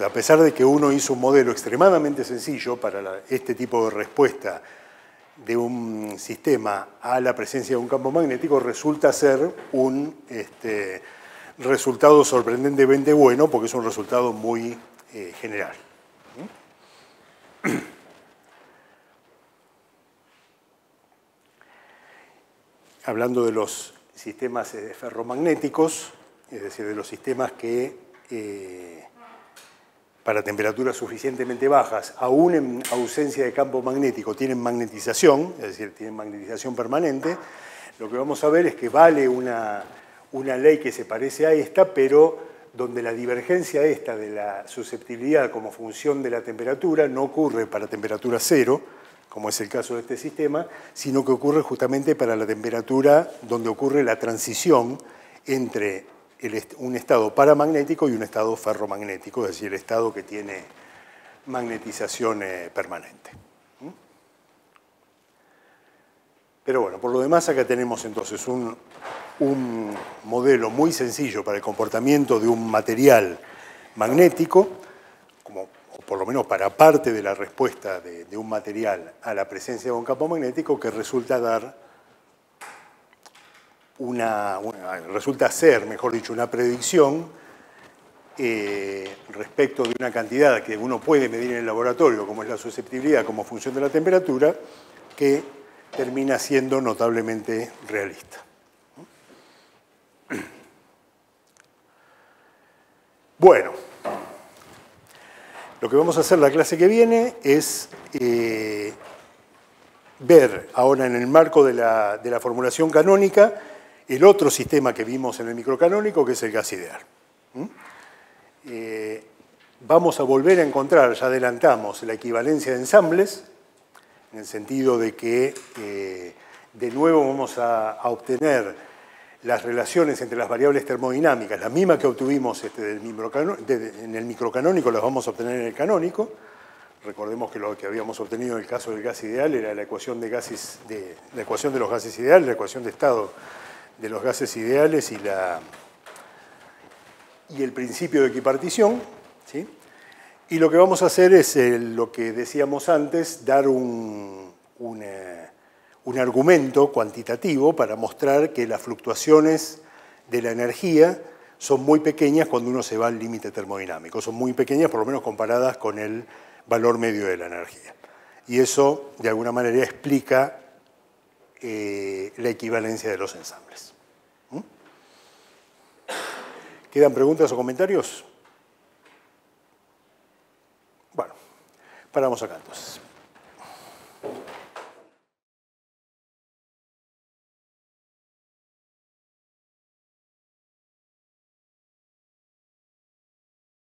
A pesar de que uno hizo un modelo extremadamente sencillo para este tipo de respuesta de un sistema a la presencia de un campo magnético, resulta ser un resultado sorprendentemente bueno, porque es un resultado muy general. Hablando de los sistemas ferromagnéticos, es decir, de los sistemas que para temperaturas suficientemente bajas, aún en ausencia de campo magnético, tienen magnetización, es decir, tienen magnetización permanente, lo que vamos a ver es que vale una ley que se parece a esta, pero donde la divergencia esta de la susceptibilidad como función de la temperatura no ocurre para temperatura cero, como es el caso de este sistema, sino que ocurre justamente para la temperatura donde ocurre la transición entre un estado paramagnético y un estado ferromagnético, es decir, el estado que tiene magnetización permanente. Pero bueno, por lo demás acá tenemos entonces un modelo muy sencillo para el comportamiento de un material magnético, o por lo menos para parte de la respuesta de un material a la presencia de un campo magnético, que resulta dar resulta ser, mejor dicho, una predicción respecto de una cantidad que uno puede medir en el laboratorio, como es la susceptibilidad como función de la temperatura, que termina siendo notablemente realista. Bueno, lo que vamos a hacer la clase que viene es ver ahora en el marco de la formulación canónica el otro sistema que vimos en el microcanónico, que es el gas ideal. Vamos a volver a encontrar, ya adelantamos, la equivalencia de ensambles, en el sentido de que de nuevo vamos a obtener las relaciones entre las variables termodinámicas, las mismas que obtuvimos en el microcanónico, las vamos a obtener en el canónico. Recordemos que lo que habíamos obtenido en el caso del gas ideal era la ecuación de los gases ideales, la ecuación de estado de los gases ideales y el principio de equipartición, ¿sí? Y lo que vamos a hacer es lo que decíamos antes, dar un argumento cuantitativo para mostrar que las fluctuaciones de la energía son muy pequeñas cuando uno se va al límite termodinámico. Son muy pequeñas, por lo menos comparadas con el valor medio de la energía. Y eso, de alguna manera, explica la equivalencia de los ensambles. ¿Quedan preguntas o comentarios? Bueno, paramos acá entonces.